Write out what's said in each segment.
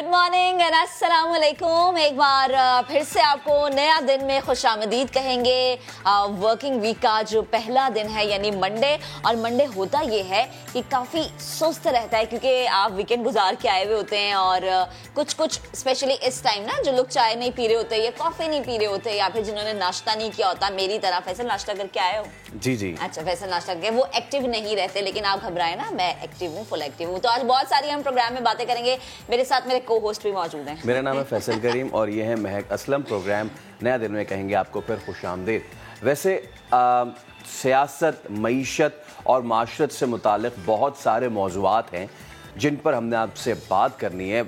Good morning and अस्सलाम वालेकुम। एक बार फिर से आपको नया दिन में खुशामदीद कहेंगे। वर्किंग वीक का जो पहला दिन है यानी मंडे, और मंडे होता ये है कि काफ़ी सुस्त रहता है क्योंकि आप वीकेंड गुजार के आए हुए होते हैं और कुछ स्पेशली इस टाइम ना जो लोग चाय नहीं पी रहे होते या कॉफ़ी नहीं पी रहे होते या फिर जिन्होंने नाश्ता नहीं किया होता, मेरी तरह फैसल नाश्ता करके आए हो? जी। अच्छा, फैसल नाश्ता करके वो एक्टिव नहीं रहते, लेकिन आप घबराए ना, मैं एक्टिव हूँ, फुल एक्टिव हूँ। तो आज बहुत सारी हम प्रोग्राम में बातें करेंगे। मेरे साथ मेरे को होस्ट भी मौजूद हैं। मेरा नाम है फैसल करीम और ये है महक असलम। प्रोग्राम नया दिन में कहेंगे आपको फिर खुशामदीद। वैसे सियासत, मईशत और माशरत से मुतालिक बहुत सारे मौज़ूआत हैं जिन पर हमने आपसे बात करनी है।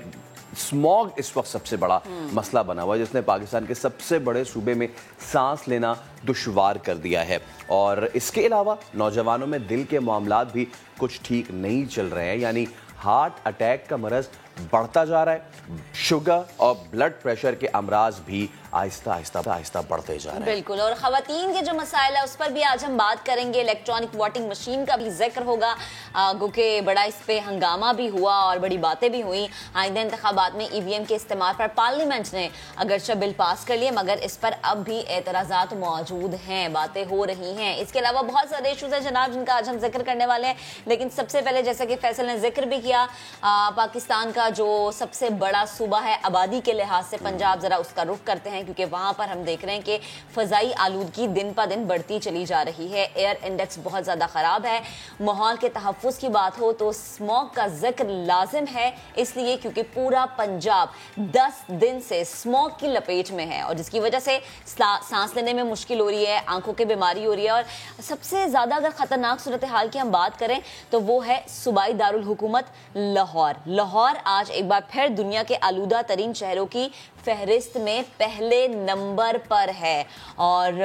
स्मॉग इस वक्त सबसे बड़ा मसला बना हुआ है जिसने पाकिस्तान के सबसे बड़े सूबे में सांस लेना दुश्वार कर दिया है। और इसके अलावा नौजवानों में दिल के मामलात भी कुछ ठीक नहीं चल रहे हैं, यानी हार्ट अटैक का मरज़ बढ़ता जा रहा है। शुगर और ब्लड प्रेशर के अमराज भी आहिस्ता आहिस्ता बढ़ते जा रहे हैं। बिल्कुल, और खवातीन के जो मसाइल है उस पर भी आज हम बात करेंगे। इलेक्ट्रॉनिक वोटिंग मशीन का भी जिक्र होगा क्योंकि बड़ा इस पे हंगामा भी हुआ और बड़ी बातें भी हुई। आइंदा इंतखाबात में ईवीएम के इस्तेमाल पर पार्लियामेंट ने अगरचे बिल पास कर लिए, मगर इस पर अब भी एतराज़ात मौजूद हैं, बातें हो रही हैं। इसके अलावा बहुत सारे इशूज हैं जनाब जिनका आज हम जिक्र करने वाले हैं। लेकिन सबसे पहले, जैसा कि फैसल ने जिक्र भी किया, पाकिस्तान का जो सबसे बड़ा सूबा है आबादी के लिहाज से पंजाब, जरा उसका रुख करते हैं क्योंकि वहां पर हम देख रहे हैं कि फजाई आलूदगी दिन पर दिन बढ़ती चली जा रही है। एयर इंडेक्स बहुत ज्यादा खराब है। माहौल के तहफ्फुज़ की बात हो तो स्मॉग का जिक्र लाजिम है, इसलिए क्योंकि पूरा पंजाब 10 दिन से स्मॉग की लपेट में है और जिसकी वजह से सांस लेने में मुश्किल हो रही है, आंखों की बीमारी हो रही है। और सबसे ज्यादा अगर खतरनाक सूरत हाल की हम बात करें तो वो है सूबाई दारुल हुकूमत लाहौर आज एक बार फिर दुनिया के आलूदा तरीन शहरों की फहरिस्त में पहले नंबर पर है। और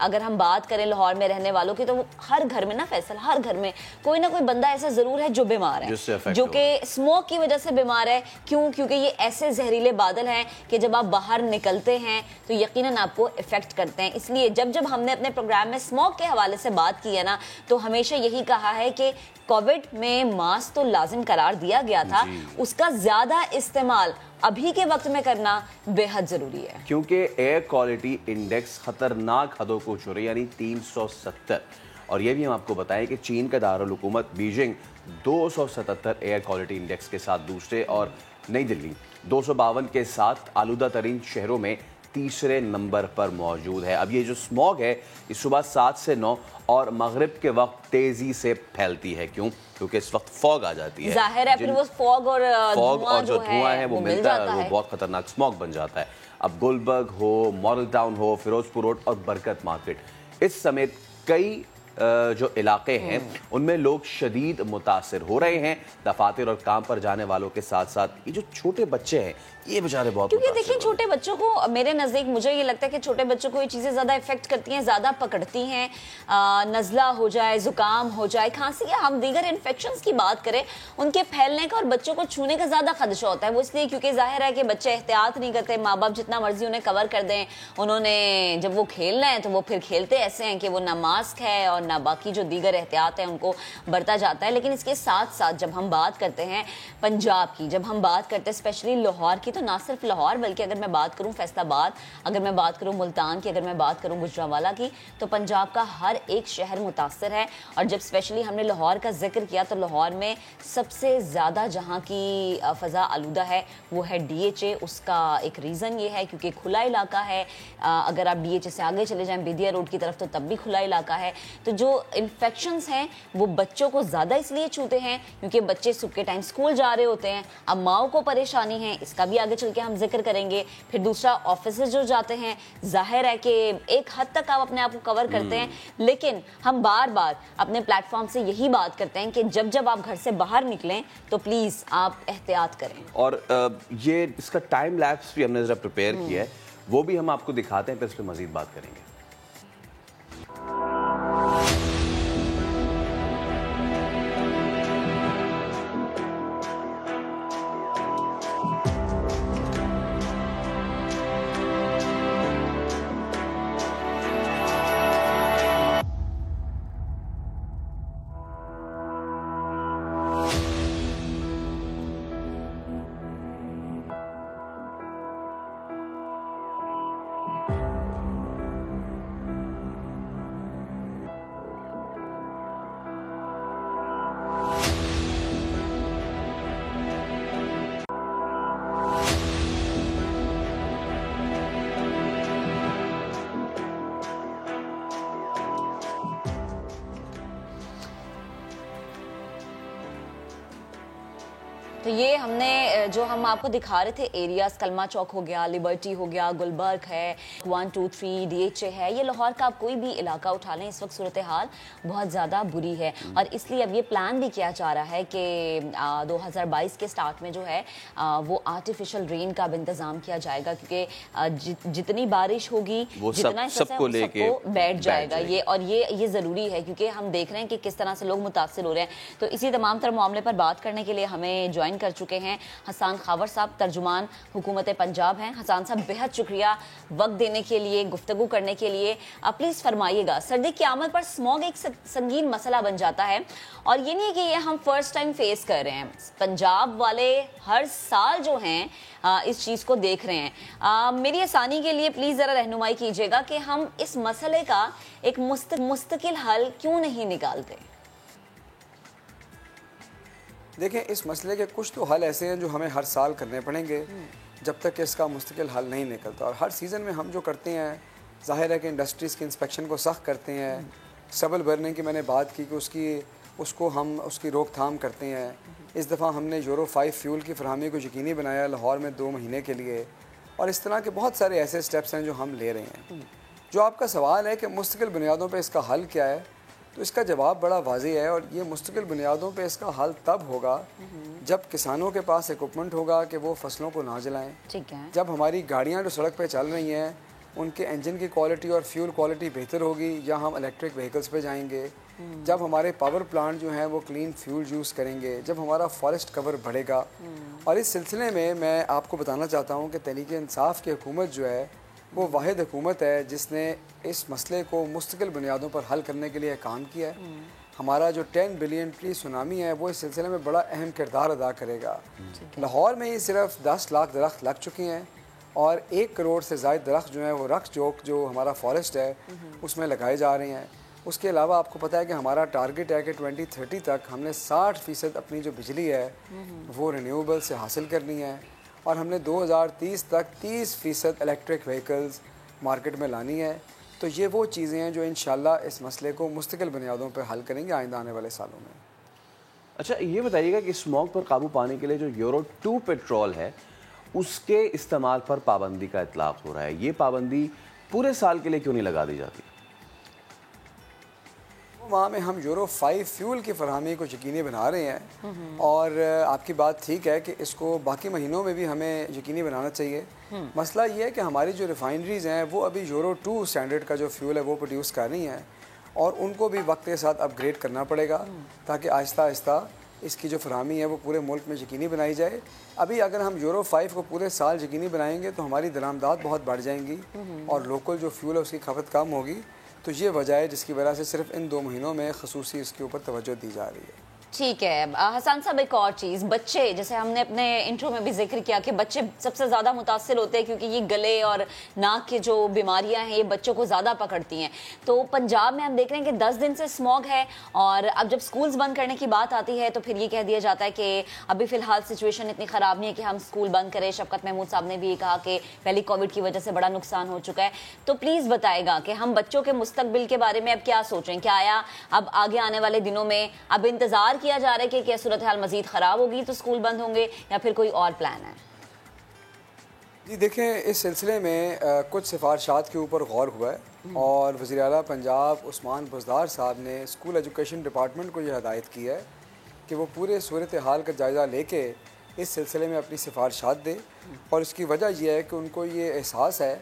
अगर हम बात करें लाहौर में रहने वालों की तो हर घर में ना फैसल, हर घर में कोई ना कोई बंदा ऐसा जरूर है जो बीमार है, जो कि स्मोक की वजह से बीमार है। क्यों? क्योंकि ये ऐसे जहरीले बादल हैं कि जब आप बाहर निकलते हैं तो यकीनन आपको इफेक्ट करते हैं। इसलिए जब हमने अपने प्रोग्राम में स्मोक के हवाले से बात की है ना, तो हमेशा यही कहा है कि कोविड में मास्क तो लाजिम करार दिया गया था, उसका ज्यादा इस्तेमाल अभी के वक्त में करना बेहद जरूरी है क्योंकि एयर क्वालिटी इंडेक्स खतरनाक हदों को छू रही, यानी 370। और ये भी हम आपको बताएं कि चीन का दारुल हुकूमत बीजिंग 277 एयर क्वालिटी इंडेक्स के साथ दूसरे और नई दिल्ली 252 के साथ आलूदा तरीन शहरों में तीसरे नंबर पर मौजूद है। अब ये जो स्मॉग है इस सुबह 7 से 9 और मगरिब के वक्त तेजी से फैलती है। क्यों? क्योंकि इस वक्त फॉग आ जाती है, जाहिर है, फिर वो फॉग और जो धुआं है वो मिलता है, वो बहुत खतरनाक स्मॉग बन जाता है। अब गुलबर्ग हो, मॉडल टाउन हो, फिरोजपुर रोड और बरकत मार्केट, इस समेत कई जो इलाके हैं उनमें लोग शदीद मुतासिर हो रहे हैं। दफातर और काम पर जाने वालों के साथ साथ ये जो छोटे बच्चे हैं ये बेचारे बहुत, क्योंकि देखिए छोटे बच्चों को, मेरे नज़दीक मुझे ये लगता है कि छोटे बच्चों को ये चीज़ें ज़्यादा इफेक्ट करती हैं, ज़्यादा पकड़ती हैं। नज़ला हो जाए, ज़ुकाम हो जाए, खांसी या हम दीगर इन्फेक्शंस की बात करें, उनके फैलने का और बच्चों को छूने का ज़्यादा खदशा होता है। वो इसलिए क्योंकि जाहिर है कि बच्चे एहतियात नहीं करते, माँ बाप जितना मर्जी उन्हें कवर कर दें, उन्होंने जब वो खेलना है तो वो फिर खेलते ऐसे हैं कि वो ना मास्क है और ना बाकी जो दीगर एहतियात है उनको बरता जाता है। लेकिन इसके साथ साथ जब हम बात करते हैं पंजाब की, जब हम बात करते हैं स्पेशली लाहौर की, तो ना सिर्फ लाहौर बल्कि अगर मैं बात करूं फैसलाबाद, अगर मैं बात करूं मुल्तान की, अगर मैं बात करूं गुजरांवाला की, तो पंजाब का हर एक शहर मुतासर है। और जब स्पेशली हमने लाहौर का जिक्र किया तो लाहौर में सबसे ज़्यादा जहां की फ़ज़ा आलूदा है वो है DHA। उसका एक रीज़न ये है क्योंकि खुला इलाका है। अगर आप DHA से आगे चले जाएं बेदिया रोड की तरफ तो तब भी खुला इलाका है। तो जो इन्फेक्शंस हैं वो बच्चों को ज़्यादा इसलिए छूते हैं क्योंकि बच्चे सुबह के टाइम स्कूल जा रहे होते हैं। अब माओ को परेशानी है, इसका भी आगे चल के हम जिक्र करेंगे। फिर दूसरा, ऑफिस जो जाते हैं, जाहिर है कि एक हद तक आप अपने आप को कवर करते हैं, लेकिन हम बार बार अपने प्लेटफॉर्म से यही बात करते हैं कि जब आप घर से बाहर निकलें तो प्लीज़ आप एहतियात करें। और ये इसका टाइम लैप्स भी हमने जरा प्रिपेयर किया है, वो भी हम आपको दिखाते हैं, फिर इस पर मजीद बात करेंगे। तो ये हमने जो हम आपको दिखा रहे थे एरियाज, कलमा चौक हो गया, लिबर्टी हो गया, गुलबर्ग है, 1, 2, 3 DHA है, ये लाहौर का आप कोई भी इलाका उठा लें, इस वक्त सूरत हाल बहुत ज़्यादा बुरी है। और इसलिए अब ये प्लान भी किया जा रहा है कि 2022 के स्टार्ट में जो है वो आर्टिफिशियल रेन का भी इंतज़ाम किया जाएगा, क्योंकि जितनी बारिश होगी जितना सबको बैठ जाएगा ये। और ये ज़रूरी है क्योंकि हम देख रहे हैं कि किस तरह से लोग मुतासिर हो रहे हैं। तो इसी तमाम तरह मामले पर बात करने के लिए हमें ज्वाइन कर चुके हैं हसन खावर साहब, तर्जुमान हुकूमत पंजाब हैं। हसन साहब, बेहद शुक्रिया वक्त देने के लिए, गुफ्तगू करने के लिए। प्लीज़ फरमाइएगा, सर्दी की आमद पर स्मॉग एक संगीन मसला बन जाता है और ये नहीं कि ये हम फर्स्ट टाइम फेस कर रहे हैं। पंजाब वाले हर साल जो हैं इस चीज़ को देख रहे हैं। मेरी आसानी के लिए प्लीज़ ज़रा रहनुमाई कीजिएगा कि हम इस मसले का एक मुस्तकिल हल क्यों नहीं निकालते। देखें, इस मसले के कुछ तो हल ऐसे हैं जो हमें हर साल करने पड़ेंगे जब तक कि इसका मुस्तकिल हल नहीं निकलता। और हर सीज़न में हम जो करते हैं, ज़ाहिर है कि इंडस्ट्रीज़ के इंस्पेक्शन को सख्त करते हैं। स्टबल बर्निंग की मैंने बात की कि उसको हम उसकी रोकथाम करते हैं। इस दफ़ा हमने यूरो 5 फ्यूल की फरहमी को यकीनी बनाया लाहौर में 2 महीने के लिए। और इस तरह के बहुत सारे ऐसे स्टेप्स हैं जो हम ले रहे हैं। जो आपका सवाल है कि मुस्तकिल बुनियादों पर इसका हल क्या है, तो इसका जवाब बड़ा वाज़ेह है। और ये मुस्तकिल बुनियादों पे इसका हल तब होगा जब किसानों के पास इक्विपमेंट होगा कि वो फसलों को ना जलाएं। ठीक है। जब हमारी गाड़ियां जो सड़क पे चल रही हैं उनके इंजन की क्वालिटी और फ्यूल क्वालिटी बेहतर होगी, या हम इलेक्ट्रिक व्हीकल्स पे जाएंगे। जब हमारे पावर प्लांट जो हैं वो क्लीन फ्यूल यूज़ करेंगे, जब हमारा फॉरेस्ट कवर बढ़ेगा। और इस सिलसिले में मैं आपको बताना चाहता हूँ कि तहरीक-ए-इंसाफ की हुकूमत जो है वो वाहिद हुकूमत है जिसने इस मसले को मुस्तकिल बुनियादों पर हल करने के लिए काम किया है। हमारा जो 10 बिलियन ट्री सुनामी है वो इस सिलसिले में बड़ा अहम किरदार अदा करेगा। लाहौर में ही सिर्फ 10 लाख दरख्त लग चुके हैं और 1 करोड़ से ज़ायद दरख्त जो हैं वो रख जोक जो हमारा फॉरेस्ट है उसमें लगाए जा रहे हैं। उसके अलावा आपको पता है कि हमारा टारगेट है कि 2030 तक हमने 60% अपनी जो बिजली है वो रिन्यूएबल से हासिल करनी है। और हमने 2030 तक 30% इलेक्ट्रिक व्हीकल्स मार्केट में लानी है। तो ये वो चीज़ें हैं जो इंशाल्लाह इस मसले को मुस्तकिल बुनियादों पर हल करेंगे आइंदा आने वाले सालों में। अच्छा, ये बताइएगा कि स्मॉग पर काबू पाने के लिए जो यूरो 2 पेट्रोल है उसके इस्तेमाल पर पाबंदी का इतलाक हो रहा है, ये पाबंदी पूरे साल के लिए क्यों नहीं लगा दी जाती? वहाँ में हम यूरो 5 फ्यूल की फरहमी को यकीनी बना रहे हैं। और आपकी बात ठीक है कि इसको बाकी महीनों में भी हमें यकीनी बनाना चाहिए। मसला ये है कि हमारी जो रिफाइनरीज़ हैं वो अभी यूरो 2 स्टैंडर्ड का जो फ्यूल है वो प्रोड्यूस कर रही हैं और उनको भी वक्त के साथ अपग्रेड करना पड़ेगा ताकि आहिस्ता आहिस्ता इसकी जो फरहमी है वो पूरे मुल्क में यकीनी बनाई जाए। अभी अगर हम यूरो 5 को पूरे साल यकीनी बनाएंगे तो हमारी दरामदात बहुत बढ़ जाएंगी और लोकल जो फ्यूल है उसकी खपत कम होगी। तो ये वजह है जिसकी वजह से सिर्फ इन 2 महीनों में खसूसी इसके ऊपर तवज्जो दी जा रही है। ठीक है। हसन साहब, एक और चीज़, बच्चे, जैसे हमने अपने इंट्रो में भी जिक्र किया कि बच्चे सबसे ज़्यादा मुतासिर होते हैं क्योंकि ये गले और नाक की जो बीमारियां हैं ये बच्चों को ज़्यादा पकड़ती हैं। तो पंजाब में हम देख रहे हैं कि 10 दिन से स्मॉग है और अब जब स्कूल्स बंद करने की बात आती है तो फिर ये कह दिया जाता है कि अभी फ़िलहाल सिचुएशन इतनी ख़राब नहीं है कि हम स्कूल बंद करें। शफकत महमूद साहब ने भी ये कहा कि पहले कोविड की वजह से बड़ा नुकसान हो चुका है। तो प्लीज़ बताएगा कि हम बच्चों के मुस्तकबिल के बारे में अब क्या सोचें? क्या आया अब आगे आने वाले दिनों में अब इंतज़ार किया जा रहा है कि क्या सूरत हाल मजीद ख़राब होगी तो स्कूल बंद होंगे या फिर कोई और प्लान है? जी देखें, इस सिलसिले में कुछ सिफारशात के ऊपर गौर हुआ है और वज़ीर आला पंजाब उस्मान बुज़दार साहब ने स्कूल एजुकेशन डिपार्टमेंट को यह हदायत की है कि वो पूरे सूरत हाल का जायज़ा लेके इस सिलसिले में अपनी सिफारशात दे। और इसकी वजह यह है कि उनको ये एहसास है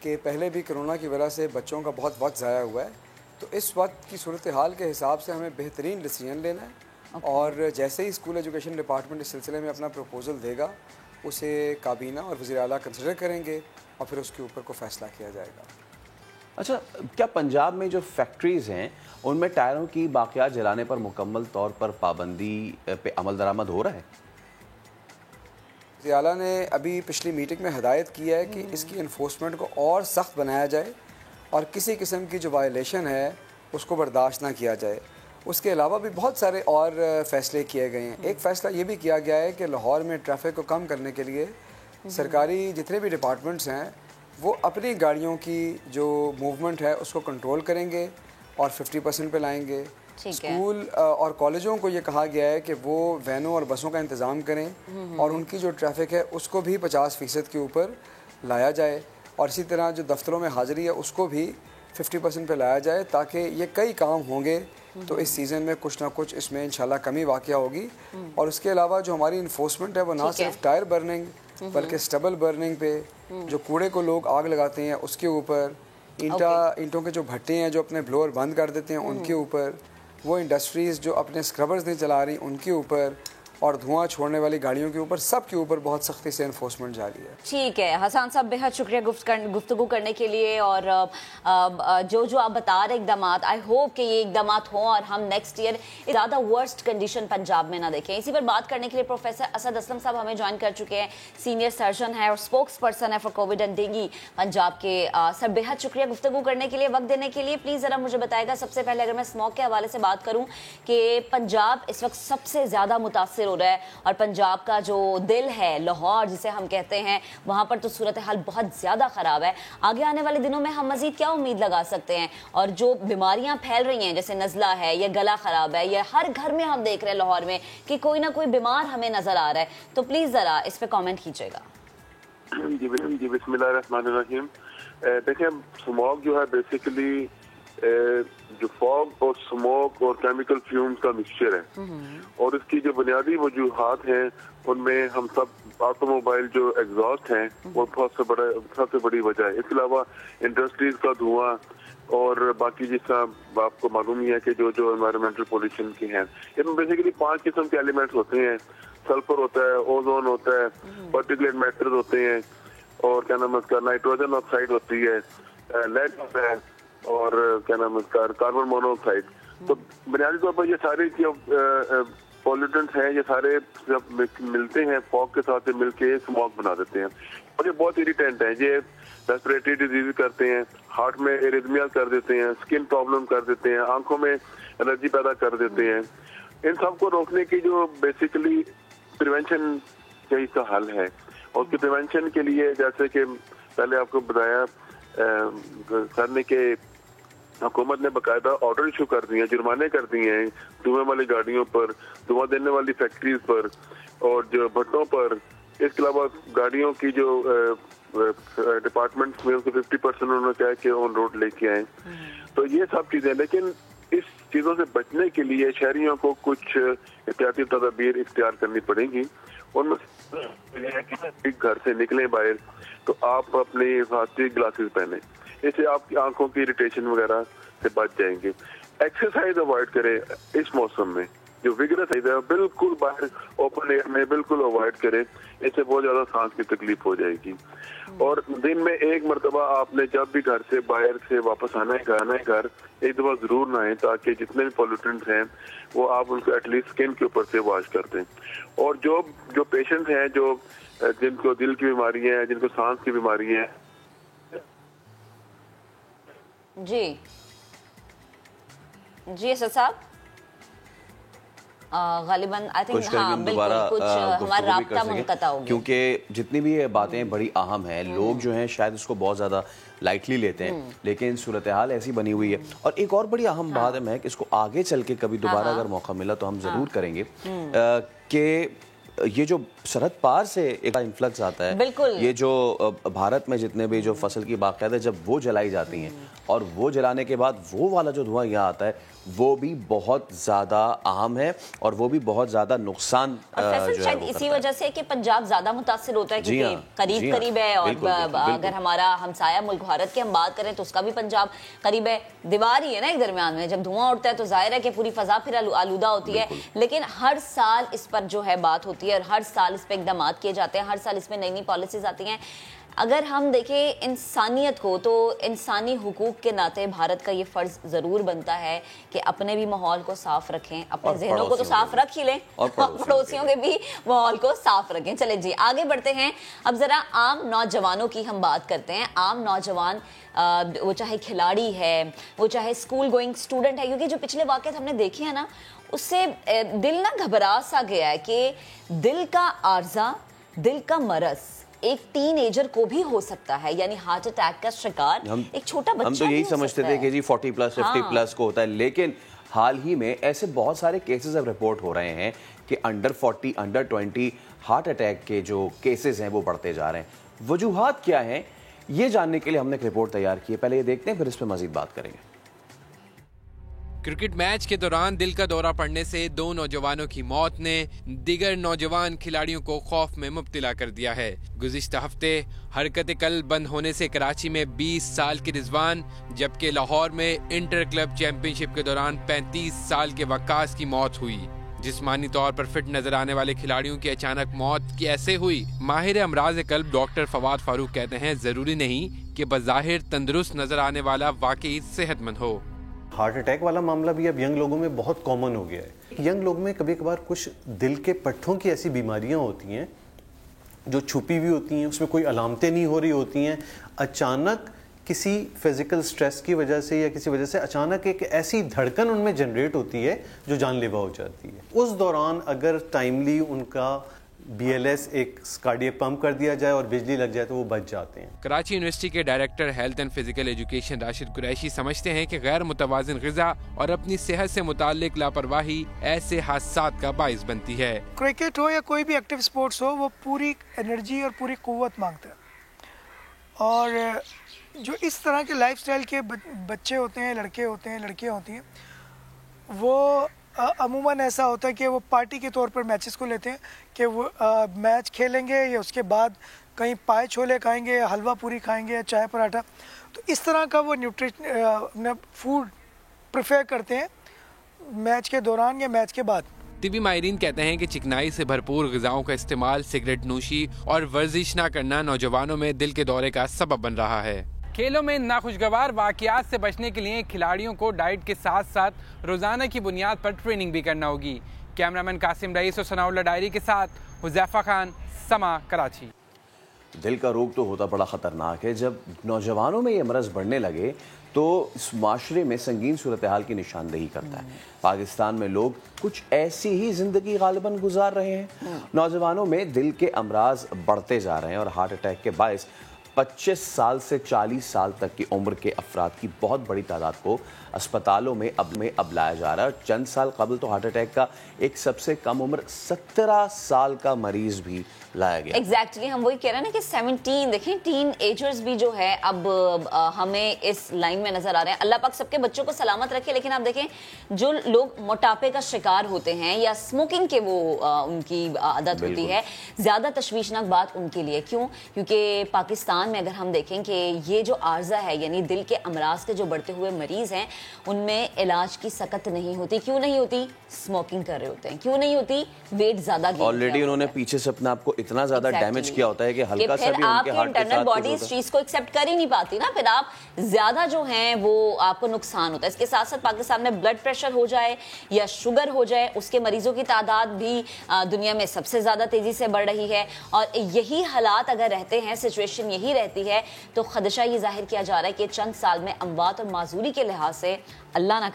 कि पहले भी कोरोना की वजह से बच्चों का बहुत वक्त ज़ाया हुआ है। तो इस वक्त की सूरत हाल के हिसाब से हमें बेहतरीन डिसीजन लेना है। और जैसे ही स्कूल एजुकेशन डिपार्टमेंट इस सिलसिले में अपना प्रपोज़ल देगा उसे काबीना और वज़ीर आला कंसिडर करेंगे और फिर उसके ऊपर को फ़ैसला किया जाएगा। अच्छा, क्या पंजाब में जो फैक्ट्रीज़ हैं उनमें टायरों की बाक़ियात जलाने पर मुकम्मल तौर पर पाबंदी पे अमल दरामद हो रहा है? वज़ीर आला ने अभी पिछली मीटिंग में हदायत की है कि इसकी इन्फोर्समेंट को और सख्त बनाया जाए और किसी किस्म की जो वायलेशन है उसको बर्दाश्त ना किया जाए। उसके अलावा भी बहुत सारे और फ़ैसले किए गए हैं। एक फ़ैसला ये भी किया गया है कि लाहौर में ट्रैफिक को कम करने के लिए सरकारी जितने भी डिपार्टमेंट्स हैं वो अपनी गाड़ियों की जो मूवमेंट है उसको कंट्रोल करेंगे और 50% पे लाएंगे। स्कूल और कॉलेजों को ये कहा गया है कि वो वैनों और बसों का इंतज़ाम करें और उनकी जो ट्रैफिक है उसको भी 50% के ऊपर लाया जाए, और इसी तरह जो दफ्तरों में हाज़िरी है उसको भी 50% पे लाया जाए, ताकि ये कई काम होंगे तो इस सीज़न में कुछ ना कुछ इसमें इंशाल्लाह कमी वाक़या होगी। और उसके अलावा जो हमारी इन्फोर्समेंट है वो ना सिर्फ टायर बर्निंग बल्कि स्टबल बर्निंग पे, जो कूड़े को लोग आग लगाते हैं उसके ऊपर, ईंटों के जो भट्टे हैं जो अपने ब्लोअर बंद कर देते हैं उनके ऊपर, वो इंडस्ट्रीज़ जो अपने स्क्रबर्स नहीं चला रही उनके ऊपर, और धुआं छोड़ने वाली गाड़ियों के ऊपर, सब के ऊपर बहुत सख्ती से एनफोर्समेंट जारी है। ठीक है हसन साहब, बेहद शुक्रिया गुफ्तगू करने के लिए, और जो जो आप बता रहे इकदाम, आई होप कि ये इकदाम हों और हम नेक्स्ट ईयर ज़्यादा वर्स्ट कंडीशन पंजाब में ना देखें। इसी पर बात करने के लिए प्रोफेसर असद असलम साहब हमें ज्वाइन कर चुके हैं, सीनियर सर्जन है और स्पोक्स पर्सन है for Covid and dengue Punjab के। सर बेहद शुक्रिया गुफ्तगू करने के लिए, वक्त देने के लिए। प्लीज़ ज़रा मुझे बताएगा, सबसे पहले अगर मैं स्मॉग के हवाले से बात करूँ कि पंजाब इस वक्त सबसे ज़्यादा मुतासर हो रहा है, और पंजाब का जो दिल है लाहौर जिसे हम कहते हैं, वहां पर तो सूरत हाल बहुत ज्यादा खराब है। आगे आने वाले दिनों में हम मजीद क्या उम्मीद लगा सकते हैं? और जो बीमारियां फैल रही हैं जैसे नज़ला है या गला खराब है, या हर घर में हम देख रहे हैं लाहौर में कि कोई ना कोई बीमार हमें नजर आ रहा है, तो प्लीज जरा इस पे कमेंट कीजिएगा। जी बिस्मिल्लाहिर्रहमानिर्रहीम। देखिए, स्मॉग जो है बेसिकली जो फॉग और स्मोक और केमिकल फ्यूम्स का मिक्सचर है, और इसकी जो बुनियादी वजूहात हैं उनमें हम सब ऑटोमोबाइल जो एग्जॉस्ट हैं वो सबसे बड़ी वजह है। इसके अलावा इंडस्ट्रीज का धुआं और बाकी जिस तरह आपको मालूम ही है कि जो जो एनवायरमेंटल पोल्यूशन की हैं, इसमें बेसिकली 5 किस्म के एलिमेंट्स होते हैं। सल्फर होता है, ओजोन होता है, पार्टिकुलेट मैटर्स होते हैं, और क्या नाम है उसका नाइट्रोजन ऑक्साइड होती है, लेड होता है, और क्या नाम है उसका कार्बन मोनोऑक्साइड। तो बुनियादी तौर पर ये सारे जो पॉल्यूटेंट्स हैं ये सारे जब मिलते हैं फॉग के साथ मिलके स्मॉग बना देते हैं, और ये बहुत इरिटेंट है। ये रेस्पिरेटरी डिजीज करते हैं, हार्ट में एरिथमिया कर देते हैं, स्किन प्रॉब्लम कर देते हैं, आंखों में एलर्जी पैदा कर देते हैं। इन सब को रोकने की जो बेसिकली प्रिवेंशन का इसका हल है, और उसके प्रिवेंशन के लिए जैसे कि पहले आपको बताया करने के हुकूमत ने बाकायदा ऑर्डर इशू कर दिए हैं, जुर्माने कर दिए हैं धुएं वाली गाड़ियों पर, धुआं देने वाली फैक्ट्रीज पर और जो भट्टों पर। इसके अलावा गाड़ियों की जो डिपार्टमेंट्स में उनको 50% उन्होंने कहा कि ऑन रोड लेके आए। तो ये सब चीजें, लेकिन इस चीजों से बचने के लिए शहरियों को कुछ एहतियाती तदाबीर इख्तियार करनी पड़ेंगी। उनमें घर से निकलें बाहर तो आप अपने हिफाजती ग्लासेस पहने, इससे आपकी आंखों की इरिटेशन वगैरह से बच जाएंगे। एक्सरसाइज अवॉइड करें इस मौसम में, जो विगरस है बिल्कुल बाहर ओपन एयर में बिल्कुल अवॉइड करें, इससे बहुत ज्यादा सांस की तकलीफ हो जाएगी। और दिन में एक मरतबा आपने जब भी घर से बाहर से वापस आना है घर एक दफा जरूर नहाएं, ताकि जितने भी पॉल्यूटेंट्स हैं वो आप उनको एटलीस्ट स्किन के ऊपर से वॉश कर दें। और जो पेशेंट हैं जो जिनको दिल की बीमारी है, जिनको सांस की बीमारी है, जी असद साहब, गालिबन आई थिंक हाँ बिल्कुल कुछ हमारा राब्ता मुनक़ता हो गया, क्योंकि जितनी भी ये बातें बड़ी अहम हैं, लोग जो हैं शायद इसको बहुत ज़्यादा लाइटली लेते हैं, लेकिन सूरत हाल ऐसी बनी हुई है। और एक और बड़ी अहम बात है महक, इसको आगे चल के कभी दोबारा अगर मौका मिला तो हम ज़रूर करेंगे कि ये जो सरहद पार से एक इन्फ्लक्स आता है, ये जो भारत में जितने भी जो फसल की बाकायदा है जब वो जलाई जाती हैं और वो जलाने के बाद वो वाला जो धुआं यहाँ आता है वो भी बहुत ज़्यादा अहम है और वो भी बहुत ज़्यादा नुकसान शायद इसी वजह से कि पंजाब ज़्यादा मुतासिर होता है क्योंकि करीब है। और अगर हमारा हमसाया मुल्क भारत की हम बात करें तो उसका भी पंजाब करीब है, दीवार ही है ना एक दरमियान में। जब धुआं उठता है तो जाहिर है कि पूरी फजा फिर आलूदा होती है, लेकिन हर साल इस पर जो है बात होती है और हर साल इस पर इकदाम किए जाते हैं, हर साल इसमें नई नई पॉलिसीज आती हैं। अगर हम देखें इंसानियत को तो इंसानी हुकूक के नाते भारत का ये फ़र्ज़ ज़रूर बनता है कि अपने भी माहौल को साफ़ रखें, अपने जहनों को तो साफ़ रख ही लें और पड़ोसियों के भी माहौल को साफ़ रखें। चले जी आगे बढ़ते हैं, अब ज़रा आम नौजवानों की हम बात करते हैं। आम नौजवान वो चाहे खिलाड़ी है, वो चाहे स्कूल गोइंग स्टूडेंट है, क्योंकि जो पिछले वाक़यात हमने देखे हैं ना उससे दिल ना घबरा सा गया है कि दिल का आर्जा, दिल का मरज़ एक टीनेजर को भी हो सकता है, यानी हार्ट अटैक का शिकार एक छोटा बच्चा। हम तो यही समझते थे कि जी 40+, 50+ को होता है, लेकिन हाल ही में ऐसे बहुत सारे केसेस अब रिपोर्ट हो रहे हैं कि अंडर 40, अंडर 20 हार्ट अटैक के जो केसेस हैं वो बढ़ते जा रहे हैं। वजूहात क्या हैं, ये जानने के लिए हमने एक रिपोर्ट तैयार की है। पहले ये देखते हैं, फिर इस पर मजीद बात करेंगे। क्रिकेट मैच के दौरान दिल का दौरा पड़ने से 2 नौजवानों की मौत ने दीगर नौजवान खिलाड़ियों को खौफ में मुब्तला कर दिया है। गुज़िश्ता हफ्ते हरकत कल बंद होने से कराची में 20 साल के रिजवान, जबकि लाहौर में इंटर क्लब चैंपियनशिप के दौरान 35 साल के वक्कास की मौत हुई। जिस्मानी तौर पर फिट नजर आने वाले खिलाड़ियों की अचानक मौत कैसे हुई? माहिर अमराज कल्ब डॉक्टर फवाद फारूक कहते हैं, जरूरी नहीं कि बज़ाहिर तंदुरुस्त नजर आने वाला वाकई सेहतमंद हो। हार्ट अटैक वाला मामला भी अब यंग लोगों में बहुत कॉमन हो गया है। यंग लोग में कभी कभार कुछ दिल के पट्ठों की ऐसी बीमारियां होती हैं जो छुपी हुई होती हैं, उसमें कोई अलामतें नहीं हो रही होती हैं। अचानक किसी फिजिकल स्ट्रेस की वजह से या किसी वजह से अचानक एक ऐसी धड़कन उनमें जनरेट होती है जो जानलेवा हो जाती है। उस दौरान अगर टाइमली उनका BLS एक कार्डियक पंप कर दिया जाए और बिजली लग जाए तो वो बच जाते हैं। कराची यूनिवर्सिटी के director health and physical education Rashid Qureshi समझते हैं कि गैर मुतवाज़िन ग़िज़ा और अपनी सेहत से मुताल्लिक लापरवाही ऐसे हादसात का बाइस बनती है। क्रिकेट हो या कोई भी एक्टिव स्पोर्ट्स हो, वो पूरी एनर्जी और पूरी कुव्वत मांगता है। और जो इस तरह के लाइफस्टाइल के बच्चे होते हैं, लड़के होते हैं, लड़कियाँ होती हैं, वो अमूमन ऐसा होता है कि वो पार्टी के तौर पर मैचेस को लेते हैं कि वो मैच खेलेंगे या उसके बाद कहीं पाए छोले खाएंगे या हलवा पूरी खाएंगे या चाय पराठा। तो इस तरह का वो न्यूट्रिशन फूड प्रेफर करते हैं मैच के दौरान या मैच के बाद। तिबी माहिरीन कहते हैं कि चिकनाई से भरपूर ग़िज़ाओं का इस्तेमाल, सिगरेट नोशी और वर्जिश न करना नौजवानों में दिल के दौरे का सबब बन रहा है। खेलों में नाखुशगवार वाक़यात से बचने के लिए खिलाड़ियों को डाइट के साथ साथ रोज़ाना की बुनियाद पर ट्रेनिंग भी करना होगी। कैमरामैन कासिम रईस और सनाउल्लाह डायरी के साथ हुज़ैफा खान, समा, कराची। दिल का रोग तो होता बड़ा ख़तरनाक है। जब नौजवानों में ये मरज़ बढ़ने लगे तो इस माशरे में संगीन सूरत हाल की निशानदेही करता है। पाकिस्तान में लोग कुछ ऐसी ही ज़िंदगी गालिबन गुजार रहे हैं। नौजवानों में दिल के अमराज बढ़ते जा रहे हैं और हार्ट अटैक के बायस 25 साल से 40 साल तक की उम्र के अफराद की बहुत बड़ी तादाद को अस्पतालों में अब लाया जा रहा है। चंद साल कबल तो हार्ट अटैक का एक सबसे कम उम्र 17 साल का मरीज भी लाया गया। एग्जैक्टली हम वही कह रहे हैं ना कि 17 देखें, टीन एजर्स भी जो है अब हमें इस लाइन में नजर आ रहे हैं। अल्लाह पाक सबके बच्चों को सलामत रखे। लेकिन आप देखें, जो लोग मोटापे का शिकार होते हैं या स्मोकिंग के वो उनकी आदत होती है, ज्यादा तशवीशनाक बात उनके लिए। क्यों? क्योंकि पाकिस्तान में अगर हम देखें कि ये जो आर्जा है, यानी दिल के अमराज के जो बढ़ते हुए मरीज हैं, उनमें इलाज की सकत नहीं होती। क्यों नहीं होती? स्मोकिंग कर रहे होते हैं। क्यों नहीं होती? वेट ज्यादा ऑलरेडी उन्होंने पीछे से अपने आप को इतना ज्यादा डैमेज किया होता है कि हल्का सा भी उनके हार्ट के साथ बॉडी इस चीज को एक्सेप्ट कर ही नहीं पाती ना, फिर आप ज्यादा जो हैं वो आपको नुकसान होता है। इसके साथ साथ पाकिस्तान में ब्लड प्रेशर हो जाए या शुगर हो जाए, उसके मरीजों की तादाद भी दुनिया में सबसे ज्यादा तेजी से बढ़ रही है। और यही हालात अगर रहते हैं, सिचुएशन यही रहती है, तो खदशा ये जाहिर किया जा रहा है कि चंद साल में अमवात और माजूरी के लिहाज से अल्लाह ना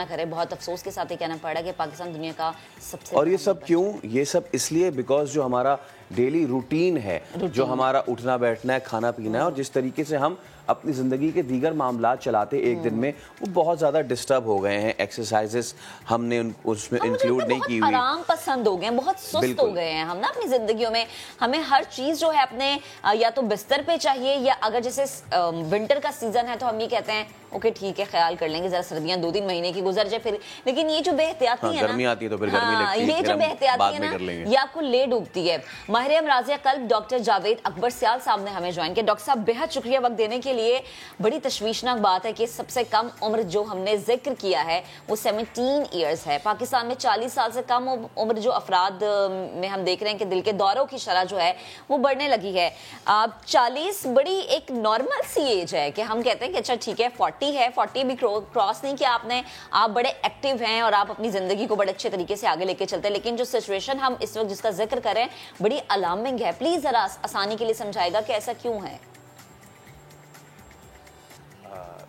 करे, बहुत अफसोस के साथ ये कहना पड़ रहा है कि पाकिस्तान दुनिया का सबसे। और ये सब क्यों? ये सब इसलिए बिकॉज जो हमारा डेली रूटीन है, जो हमारा उठना बैठना है, खाना पीना है, और जिस तरीके से हम अपनी ज़िंदगी के दीगर मामला चलाते एक दिन में, वो बहुत ज़्यादा डिस्टर्ब हो गए हैं। एक्सरसाइजेस हमने उसमें इंक्लूड नहीं की हुई, आराम पसंद हो गए, बहुत सुस्त हो गए हैं हम ना अपनी ज़िंदगियों में। हमें हर चीज़ जो है अपने या तो बिस्तर पे चाहिए, या अगर जैसे विंटर का सीजन है तो हम ये कहते हैं ओके ठीक है, ख्याल कर लेंगे, जरा सर्दियां 2-3 महीने की गुजर जाए फिर। लेकिन ये जो बेहतियाती है ना, गर्मी आती है तो फिर गर्मी लगती है, ये जो बेहतियाती है ना, ये आपको ले डूबती है। माहिर अमराज कल्ब डॉक्टर जावेद अकबर सियाल साहब ने हमें ज्वाइन किया। डॉक्टर साहब, बेहद शुक्रिया वक्त देने के लिए। बड़ी तशवीशनाक बात है कि सबसे कम उम्र जो हमने जिक्र किया है वो 17 ईयर्स है। पाकिस्तान में 40 साल से कम उम्र जो अफराद में हम देख रहे हैं कि दिल के दौरों की शरह जो है वो बढ़ने लगी है। 40 बड़ी एक नॉर्मल सी एज है कि हम कहते हैं कि अच्छा ठीक है 40 है, 40 भी क्रॉस नहीं किया आपने, आप बड़े एक्टिव हैं और आप अपनी जिंदगी को बड़े अच्छे तरीके से आगे लेके चलते हैं। लेकिन जो सिचुएशन हम इस वक्त जिसका जिक्र करें बड़ी अलार्मिंग है। प्लीज जरा आसानी के लिए समझाएगा कि ऐसा क्यों है?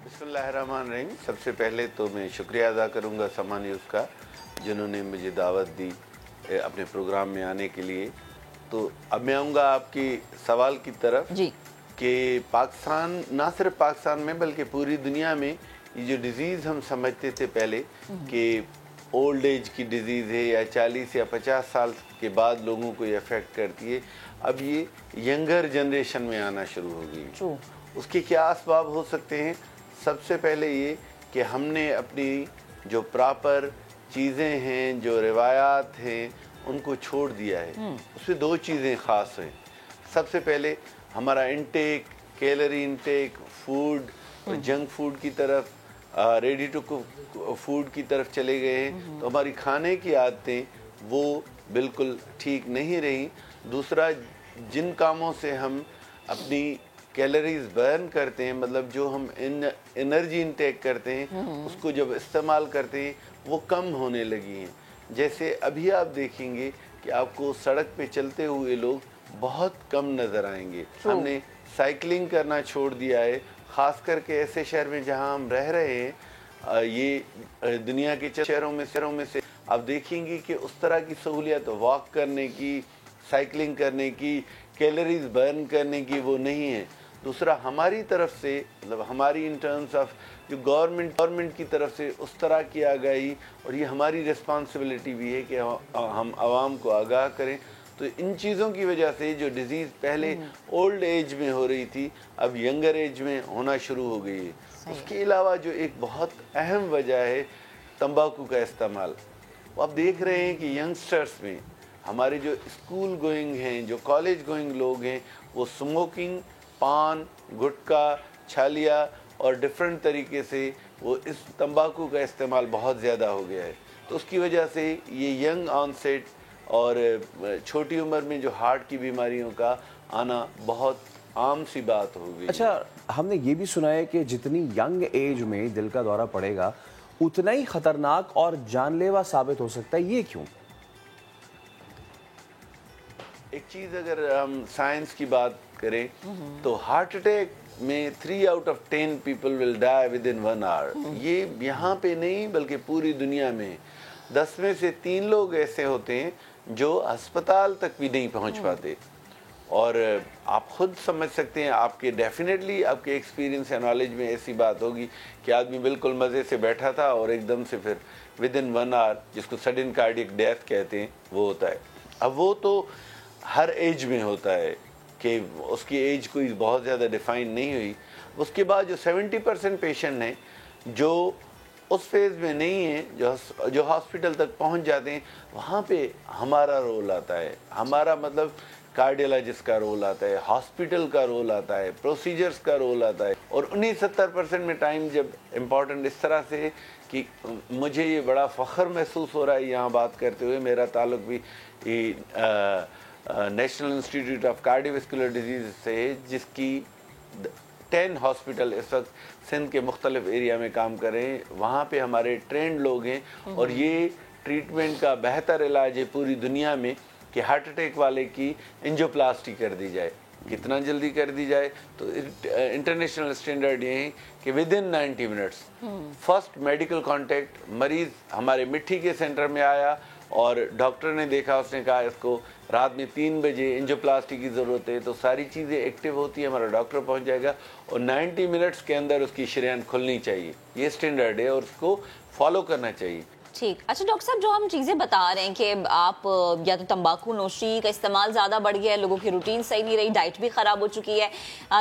बिस्मिल्लाहिर्रहमानिर्रहीम। सबसे पहले तो मैं शुक्रिया अदा करूंगा समा न्यूज़ का, जिन्होंने मुझे दावत दी अपने प्रोग्राम में आने के लिए। तो अब मैं आऊँगा आपकी सवाल की तरफ जी, कि पाकिस्तान, ना सिर्फ पाकिस्तान में बल्कि पूरी दुनिया में ये जो डिजीज़ हम समझते थे पहले कि ओल्ड एज की डिजीज़ है या 40 या 50 साल के बाद लोगों को ये अफेक्ट करती है, अब ये यंगर जनरेशन में आना शुरू हो गई। उसके क्या असबाब हो सकते हैं? सबसे पहले ये कि हमने अपनी जो प्रॉपर चीज़ें हैं, जो रिवायात हैं, उनको छोड़ दिया है। उसमें दो चीज़ें ख़ास हैं। सबसे पहले हमारा intake, calorie intake, food, junk food की तरफ, रेडी टू कुक फूड की तरफ चले गए हैं, तो हमारी खाने की आदतें वो बिल्कुल ठीक नहीं रही। दूसरा, जिन कामों से हम अपनी कैलोरीज बर्न करते हैं, मतलब जो हम एनर्जी इंटेक करते हैं, उसको जब इस्तेमाल करते हैं वो कम होने लगी हैं। जैसे अभी आप देखेंगे कि आपको सड़क पे चलते हुए लोग बहुत कम नज़र आएंगे। हमने साइकिलिंग करना छोड़ दिया है, ख़ास करके ऐसे शहर में जहां हम रह रहे हैं। ये दुनिया के शहरों में से आप देखेंगे कि उस तरह की सहूलियत वॉक करने की, साइकिलिंग करने की, कैलोरीज बर्न करने की वो नहीं है। दूसरा, हमारी तरफ से, मतलब हमारी इन टर्म्स ऑफ जो गवर्नमेंट की तरफ से उस तरह की आगाही, और ये हमारी रिस्पॉन्सिबिलिटी भी है कि हम आवाम को आगाह करें। तो इन चीज़ों की वजह से जो डिज़ीज़ पहले ओल्ड एज में हो रही थी, अब यंगर एज में होना शुरू हो गई है। उसके अलावा जो एक बहुत अहम वजह है तंबाकू का इस्तेमाल। आप देख रहे हैं कि यंगस्टर्स में, हमारे जो स्कूल गोइंग हैं, जो कॉलेज गोइंग लोग हैं, वो स्मोकिंग, पान, गुटखा, छालिया और डिफरेंट तरीके से वो इस तंबाकू का इस्तेमाल बहुत ज़्यादा हो गया है। तो उसकी वजह से ये यंग ऑनसेट और छोटी उम्र में जो हार्ट की बीमारियों का आना बहुत आम सी बात हो गई। अच्छा, हमने ये भी सुना है कि जितनी यंग एज में दिल का दौरा पड़ेगा उतना ही खतरनाक और जानलेवा साबित हो सकता है, ये क्यों? एक चीज़ अगर हम साइंस की बात करें तो हार्ट अटैक में 3 out of 10 people will die within 1 hour. ये यहाँ पे नहीं बल्कि पूरी दुनिया में 10 में से 3 लोग ऐसे होते हैं जो अस्पताल तक भी नहीं पहुँच पाते। और आप खुद समझ सकते हैं, आपके डेफिनेटली आपके एक्सपीरियंस या नॉलेज में ऐसी बात होगी कि आदमी बिल्कुल मज़े से बैठा था और एकदम से फिर विद इन 1 आवर, जिसको सडन कार्डियक डेथ कहते हैं, वो होता है। अब वो तो हर एज में होता है कि उसकी एज कोई बहुत ज़्यादा डिफाइन नहीं हुई। उसके बाद जो 70% पेशेंट हैं जो उस फेज़ में नहीं है, जो हॉस्पिटल तक पहुंच जाते हैं, वहाँ पे हमारा रोल आता है। हमारा मतलब कार्डियोलॉजिस्ट का रोल आता है, हॉस्पिटल का रोल आता है, प्रोसीजर्स का रोल आता है। और उन्हीं 70% में टाइम जब इम्पॉर्टेंट इस तरह से कि मुझे ये बड़ा फ़ख्र महसूस हो रहा है यहाँ बात करते हुए। मेरा ताल्लुक भी national institute of cardiovascular disease से है, जिसकी 10 हॉस्पिटल इस वक्त सिंध के मुख्तलिफ एरिया में काम कर रहे हैं। वहाँ पे हमारे ट्रेंड लोग हैं और ये ट्रीटमेंट का बेहतर इलाज है पूरी दुनिया में कि हार्ट अटैक वाले की एंजियोप्लास्टी कर दी जाए। कितना जल्दी कर दी जाए तो इंटरनेशनल स्टैंडर्ड ये है कि with in 90 minutes first medical contact, मरीज़ हमारे मिट्टी के सेंटर में आया और डॉक्टर ने देखा, उसने कहा इसको रात में 3 बजे एंजियोप्लास्टी की ज़रूरत है, तो सारी चीज़ें एक्टिव होती है, हमारा डॉक्टर पहुंच जाएगा और 90 मिनट्स के अंदर उसकी शरीयान खुलनी चाहिए। ये स्टैंडर्ड है और उसको फॉलो करना चाहिए। ठीक। अच्छा डॉक्टर साहब, जो हम चीज़ें बता रहे हैं कि आप या तो तंबाकू नोशी का इस्तेमाल ज़्यादा बढ़ गया है, लोगों की रूटीन सही नहीं रही, डाइट भी ख़राब हो चुकी है,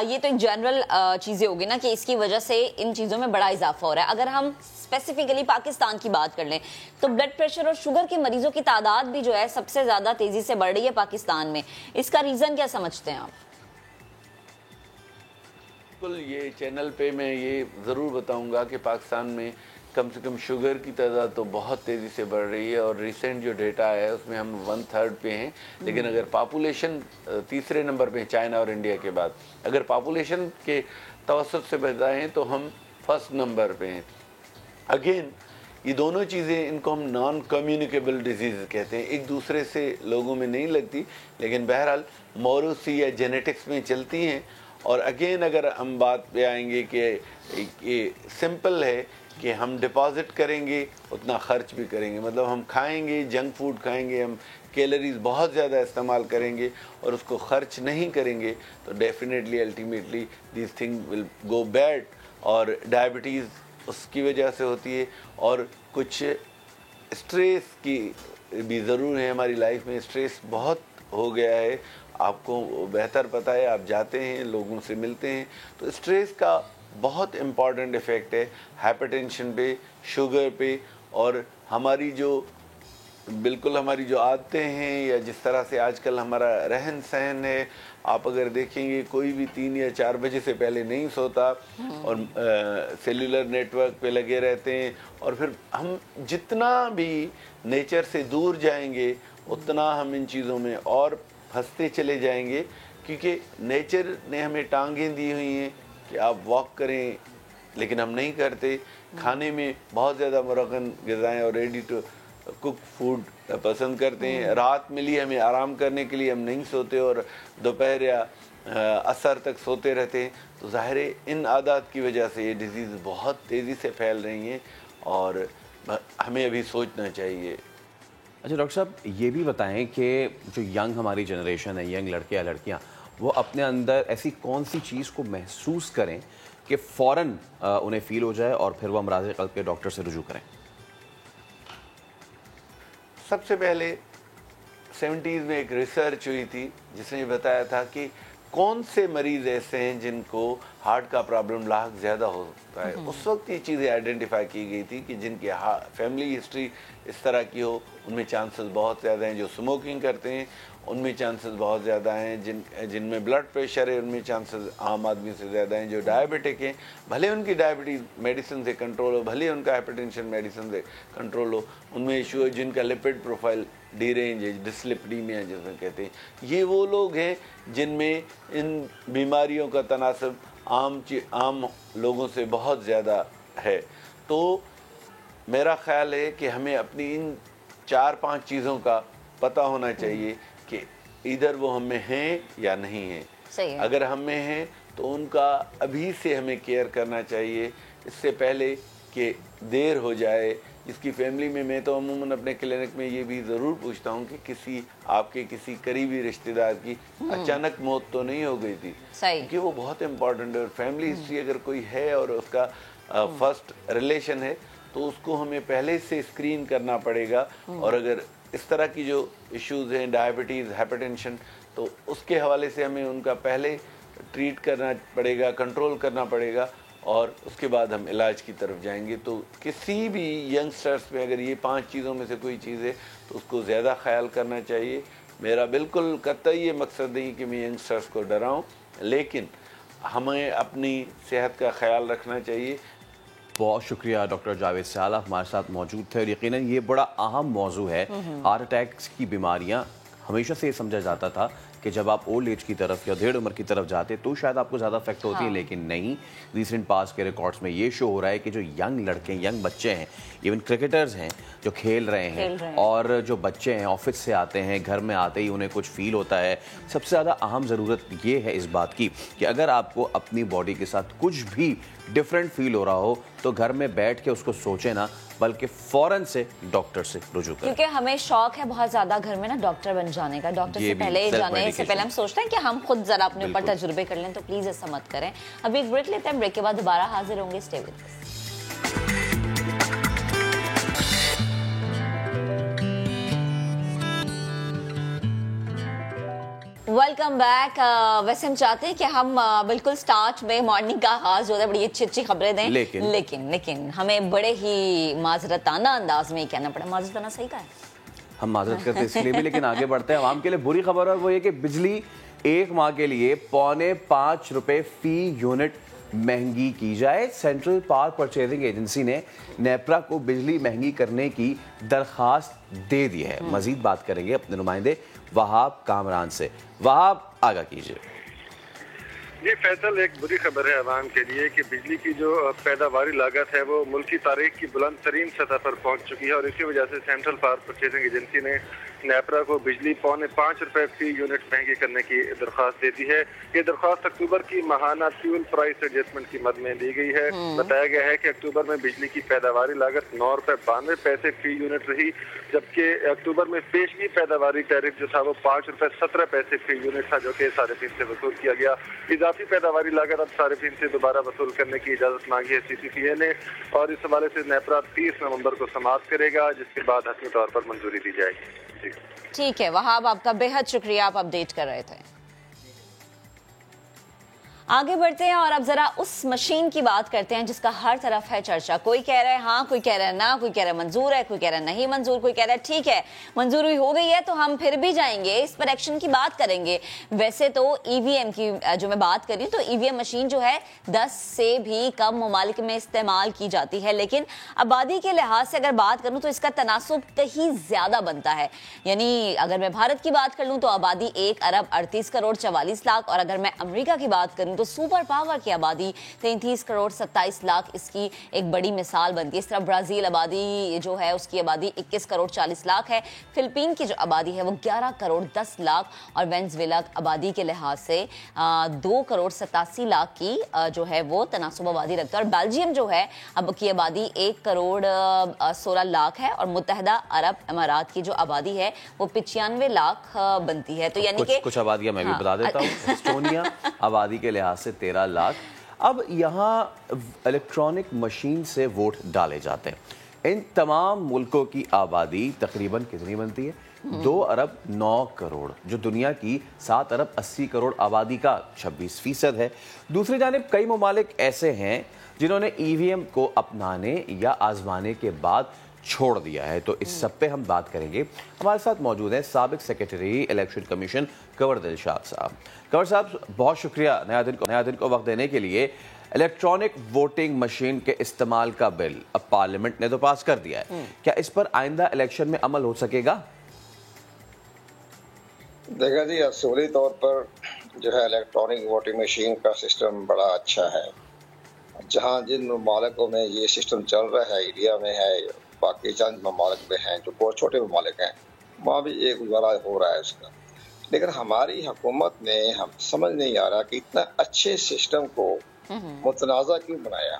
ये तो एक जनरल चीज़ें होगी ना कि इसकी वजह से इन चीज़ों में बड़ा इजाफा हो रहा है। अगर हम स्पेसिफिकली पाकिस्तान की बात कर लें तो ब्लड प्रेशर और शुगर के मरीजों की तादाद भी जो है सबसे ज़्यादा तेज़ी से बढ़ रही है पाकिस्तान में। इसका रीज़न क्या समझते हैं आप? बिल्कुल, ये चैनल पे मैं ये ज़रूर बताऊंगा कि पाकिस्तान में कम से कम शुगर की तादाद तो बहुत तेज़ी से बढ़ रही है और रिसेंट जो डेटा है उसमें हम 1/3 पे हैं। लेकिन अगर पॉपुलेशन तीसरे नंबर पे, चाइना और इंडिया के बाद, अगर पॉपुलेशन के तवसत से बताएं तो हम फर्स्ट नंबर पे हैं। अगेन ये दोनों चीज़ें, इनको हम नॉन कम्युनिकेबल डिजीज़ कहते हैं, एक दूसरे से लोगों में नहीं लगती, लेकिन बहरहाल मौरूसी या जेनेटिक्स में चलती हैं। और अगेन अगर हम बात पे आएंगे कि ये सिंपल है कि हम डिपॉजिट करेंगे उतना खर्च भी करेंगे, मतलब हम खाएंगे, जंक फूड खाएंगे, हम कैलोरीज बहुत ज़्यादा इस्तेमाल करेंगे और उसको खर्च नहीं करेंगे तो definitely ultimately this thing will go bad और डायबिटीज़ उसकी वजह से होती है, और कुछ स्ट्रेस की भी ज़रूर है। हमारी लाइफ में स्ट्रेस बहुत हो गया है, आपको बेहतर पता है, आप जाते हैं लोगों से मिलते हैं, तो स्ट्रेस का बहुत इम्पॉर्टेंट इफ़ेक्ट है हाइपरटेंशन पे, शुगर पे, और हमारी जो आदतें हैं या जिस तरह से आजकल हमारा रहन सहन है। आप अगर देखेंगे कोई भी 3 या 4 बजे से पहले नहीं सोता और सेल्यूलर नेटवर्क पे लगे रहते हैं, और फिर हम जितना भी नेचर से दूर जाएंगे उतना हम इन चीज़ों में और फंसते चले जाएंगे, क्योंकि नेचर ने हमें टांगें दी हुई हैं कि आप वॉक करें, लेकिन हम नहीं करते। खाने में बहुत ज़्यादा मुरगन ग़िज़ाएँ और रेडी टू कुक फूड पसंद करते हैं। रात मिली हमें आराम करने के लिए, हम नहीं सोते और दोपहर या असर तक सोते रहते हैं। तो ज़ाहिर है इन आदत की वजह से ये डिजीज़ बहुत तेज़ी से फैल रही हैं और हमें अभी सोचना चाहिए। अच्छा डॉक्टर साहब, ये भी बताएं कि जो यंग हमारी जनरेशन है, यंग लड़के या लड़कियाँ, वो अपने अंदर ऐसी कौन सी चीज़ को महसूस करें कि फ़ौरन उन्हें फ़ील हो जाए और फिर वो अमराज़ क़ल्ब के डॉक्टर से रुजू करें? सबसे पहले 70s में एक रिसर्च हुई थी जिसने बताया था कि कौन से मरीज़ ऐसे हैं जिनको हार्ट का प्रॉब्लम लाख ज़्यादा होता है। उस वक्त ये चीज़ें आइडेंटिफाई की गई थी कि जिनकी फैमिली हिस्ट्री इस तरह की हो उनमें चांसेस बहुत ज़्यादा हैं। जो स्मोकिंग करते हैं उनमें चांसेस बहुत ज़्यादा हैं। जिनमें ब्लड प्रेशर है उनमें चांसेस आम आदमी से ज़्यादा हैं। जो डायबिटिक हैं, भले उनकी डायबिटीज़ मेडिसिन से कंट्रोल हो, भले उनका हाइपरटेंशन मेडिसिन से कंट्रोल हो, उनमें इशू है। जिनका लिपिड प्रोफाइल डी रेंज है, डिस्लिपिडीमिया जिसमें कहते हैं, ये वो लोग हैं जिनमें इन बीमारियों का तनासब आम लोगों से बहुत ज़्यादा है। तो मेरा ख़्याल है कि हमें अपनी इन 4-5 चीज़ों का पता होना चाहिए कि इधर वो हम में हैं या नहीं हैं। सही है। अगर हम में हैं तो उनका अभी से हमें केयर करना चाहिए, इससे पहले कि देर हो जाए। जिसकी फैमिली में, मैं तो अमूमन अपने क्लिनिक में ये भी ज़रूर पूछता हूँ कि आपके किसी करीबी रिश्तेदार की अचानक मौत तो नहीं हो गई थी, क्योंकि वो बहुत इम्पॉर्टेंट है। और फैमिली हिस्ट्री अगर कोई है और उसका फर्स्ट रिलेशन है तो उसको हमें पहले से स्क्रीन करना पड़ेगा। और अगर इस तरह की जो इश्यूज़ हैं, डायबिटीज़, हाइपरटेंशन, तो उसके हवाले से हमें उनका पहले ट्रीट करना पड़ेगा, कंट्रोल करना पड़ेगा, और उसके बाद हम इलाज की तरफ जाएंगे। तो किसी भी यंगस्टर्स में अगर ये 5 चीज़ों में से कोई चीज़ है तो उसको ज़्यादा ख्याल करना चाहिए। मेरा बिल्कुल कतई ये मकसद नहीं कि मैं यंगस्टर्स को डराऊं, लेकिन हमें अपनी सेहत का ख्याल रखना चाहिए। बहुत शुक्रिया डॉक्टर जावेद सियाल, हमारे साथ मौजूद थे। और यकीनन ये बड़ा अहम मौजू है। हार्ट अटैक्स की बीमारियां, हमेशा से ये समझा जाता था कि जब आप ओल्ड एज की तरफ या डेढ़ उम्र की तरफ जाते तो शायद आपको ज़्यादा इफेक्ट होती है, लेकिन नहीं। रिसेंट पास के रिकॉर्ड्स में ये शो हो रहा है कि जो यंग लड़के, यंग बच्चे हैं, इवन क्रिकेटर्स हैं जो खेल रहे हैं, और जो बच्चे हैं ऑफिस से आते हैं, घर में आते ही उन्हें कुछ फील होता है। सबसे ज़्यादा अहम ज़रूरत ये है इस बात की कि अगर आपको अपनी बॉडी के साथ कुछ भी डिफरेंट फील हो रहा हो तो घर में बैठ के उसको सोचे ना, बल्कि फौरन से डॉक्टर से रुजू करें। क्योंकि हमें शौक है बहुत ज्यादा घर में ना डॉक्टर बन जाने का। डॉक्टर से पहले जाने से पहले हम सोचते हैं कि हम खुद जरा अपने ऊपर तजुर्बे कर लें, तो प्लीज ऐसा मत करें। अभी एक ब्रेक लेते हैं, ब्रेक के बाद दोबारा हाजिर होंगे। Stay with us. Welcome back. वैसे हम चाहते हैं कि हम बिल्कुल स्टार्ट में मॉर्निंग का आगाज जो है बड़ी अच्छी अच्छी खबरें दें, लेकिन हमें बड़े ही माजरताना अंदाज में कहना पड़ा। माजरताना सही कहा है, हम माजरत करते हैं इसलिए भी, लेकिन आगे बढ़ते हैं। आवाम के लिए बुरी खबर है, वो ये कि बिजली 1 माह के लिए ₹5.25 फी यूनिट महंगी की जाए। सेंट्रल पावर परचेजिंग एजेंसी ने नेपरा को बिजली महंगी करने की दरखास्त दे दी है। मजीद बात करेंगे अपने नुमाइंदे वहाब कामरान से। वहाब, आगा कीजिए। ये फैसल एक बुरी खबर है अवाम के लिए कि बिजली की जो पैदावारी लागत है वो मुल्की तारीख की बुलंद तरीन सतह पर पहुंच चुकी है, और इसी वजह से सेंट्रल पावर परचेजिंग एजेंसी ने नेपरा को बिजली ₹5.25 फी यूनिट महंगी करने की दरख्वास्त देती है। ये दरख्वास्त अक्टूबर की माहाना फ्यूल प्राइस एडजस्टमेंट की मद में दी गई है। बताया गया है कि अक्टूबर में बिजली की पैदावारी लागत ₹9.92 फी यूनिट रही, जबकि अक्टूबर में पेशगी पैदावारी टैरिफ जो था वो ₹5.17 फी यूनिट था, जो कि सारिफिन से वसूल किया गया। इजाफी पैदावारी लागत अब सारिफिन से दोबारा वसूल करने की इजाजत मांगी है CCPA ने, और इस हवाले से नेपरा 30 नवंबर को समाप्त करेगा, जिसके बाद हतमी तौर पर मंजूरी दी जाएगी। ठीक है वहाब, आपका बेहद शुक्रिया, आप अपडेट कर रहे थे। आगे बढ़ते हैं और अब जरा उस मशीन की बात करते हैं जिसका हर तरफ है चर्चा। कोई कह रहा है हाँ, कोई कह रहा है ना, कोई कह रहा है मंजूर है, कोई कह रहा है नहीं मंजूर, कोई कह रहा है ठीक है मंजूरी हो गई है तो हम फिर भी जाएंगे, इस पर एक्शन की बात करेंगे। वैसे तो EVM की जो मैं बात कर रही हूँ तो EVM मशीन जो है 10 से भी कम ममालिक में इस्तेमाल की जाती है, लेकिन आबादी के लिहाज से अगर बात करूँ तो इसका तनासुब कहीं ज्यादा बनता है। यानी अगर मैं भारत की बात कर लूँ तो आबादी 1 अरब 38 करोड़ 44 लाख, और अगर मैं अमेरिका की बात करूँ तो सुपर पावर की आबादी 33 करोड़ 27 लाख इसकी एक बड़ी मिसाल बनती है। इस तरह ब्राजील आबादी जो है उसकी आबादी 21 करोड़ 40 लाख है। फिलिपीन की जो आबादी है वो 11 करोड़ 10 लाख, और वेनेजुएला आबादी के लिहाज से 2 करोड़ 87 लाख की जो है वो तनासुब आबादी रखता है। और बेल्जियम जो है अब की आबादी 1 करोड़ 16 लाख है, और मुत्तहदा अरब अमारात की जो आबादी है वो 95 लाख बनती है। तो यानी कि कुछ आबादियां मैं भी बता देता हूँ। एस्टोनिया आबादी के लिहाज से 13 लाख। अब यहाँ इलेक्ट्रॉनिक मशीन से वोट डाले जाते हैं। इन तमाम मुल्कों की आबादी तकरीबन कितनी बनती है? 2 अरब 9 करोड़, जो दुनिया की 7 अरब 80 करोड़ आबादी का 26% है। दूसरी जानिब कई ममालिक ऐसे हैं जिन्होंने EVM को अपनाने या आजमाने के बाद छोड़ दिया है, तो इस सब पे हम बात करेंगे। हमारे साथ मौजूद हैं साबिक secretary election commission Kanwar Dilshad साहब। कंवर साहब बहुत शुक्रिया नया दिन को वक्त देने के लिए। इलेक्ट्रॉनिक वोटिंग मशीन के इस्तेमाल का बिल अब पार्लियामेंट ने तो पास कर दिया है, क्या इस पर आइंदा इलेक्शन में अमल हो सकेगा? देखा जी, असूली तौर पर जो है इलेक्ट्रॉनिक वोटिंग मशीन का सिस्टम बड़ा अच्छा है। जहाँ जिन ममालिकों में ये सिस्टम चल रहा है, इंडिया में है, बाकी चंद ममालिक में हैं जो बहुत छोटे ममालिक हैं, वहाँ भी एक गुजारा हो रहा है उसका। लेकिन हमारी हुकूमत ने हम समझ नहीं आ रहा कि इतना अच्छे सिस्टम को मुतनाज़ा क्यों बनाया,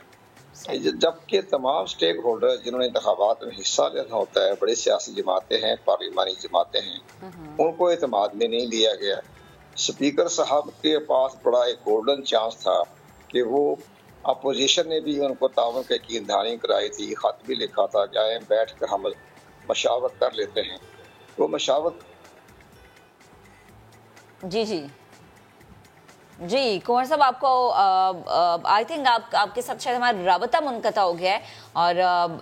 जबकि तमाम स्टेक होल्डर जिन्होंने इंतखाबात में हिस्सा लेना होता है, बड़ी सियासी जमातें हैं, पार्लिमानी जमातें हैं, उनको एतमाद में नहीं लिया गया। स्पीकर साहब के पास बड़ा एक गोल्डन चांस था कि वो अपोजिशन ने भी उनको तावन की यकीनदहानी कराई थी, खत भी लिखा था कि आए बैठ कर हम मशावरत कर लेते हैं। वो मशावरत जी कुंवर साहब, आपको आई थिंक आपके साथ शायद हमारा राबता मुनक़ता हो गया है, और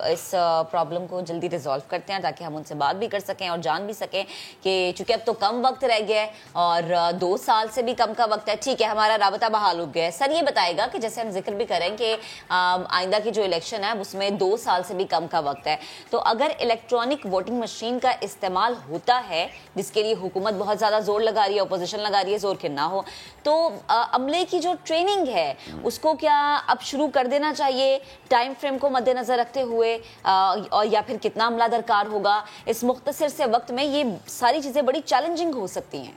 इस प्रॉब्लम को जल्दी रिजॉल्व करते हैं ताकि हम उनसे बात भी कर सकें और जान भी सकें कि चूंकि अब तो कम वक्त रह गया है और 2 साल से भी कम का वक्त है। ठीक है, हमारा राबता बहाल हो गया है। सर ये बताएगा कि जैसे हम जिक्र भी करें कि आइंदा की जो इलेक्शन है उसमें 2 साल से भी कम का वक्त है, तो अगर इलेक्ट्रॉनिक वोटिंग मशीन का इस्तेमाल होता है, जिसके लिए हुकूमत बहुत ज़्यादा जोर लगा रही है, अपोजिशन लगा रही है जोर के ना हो, तो अमले की जो ट्रेनिंग है उसको क्या अब शुरू कर देना चाहिए टाइम फ्रेम को मद्देनजर रखते हुए, और या फिर कितना अमला दरकार होगा? इस मुख्तसर से वक्त में ये सारी चीजें बड़ी चैलेंजिंग हो सकती हैं।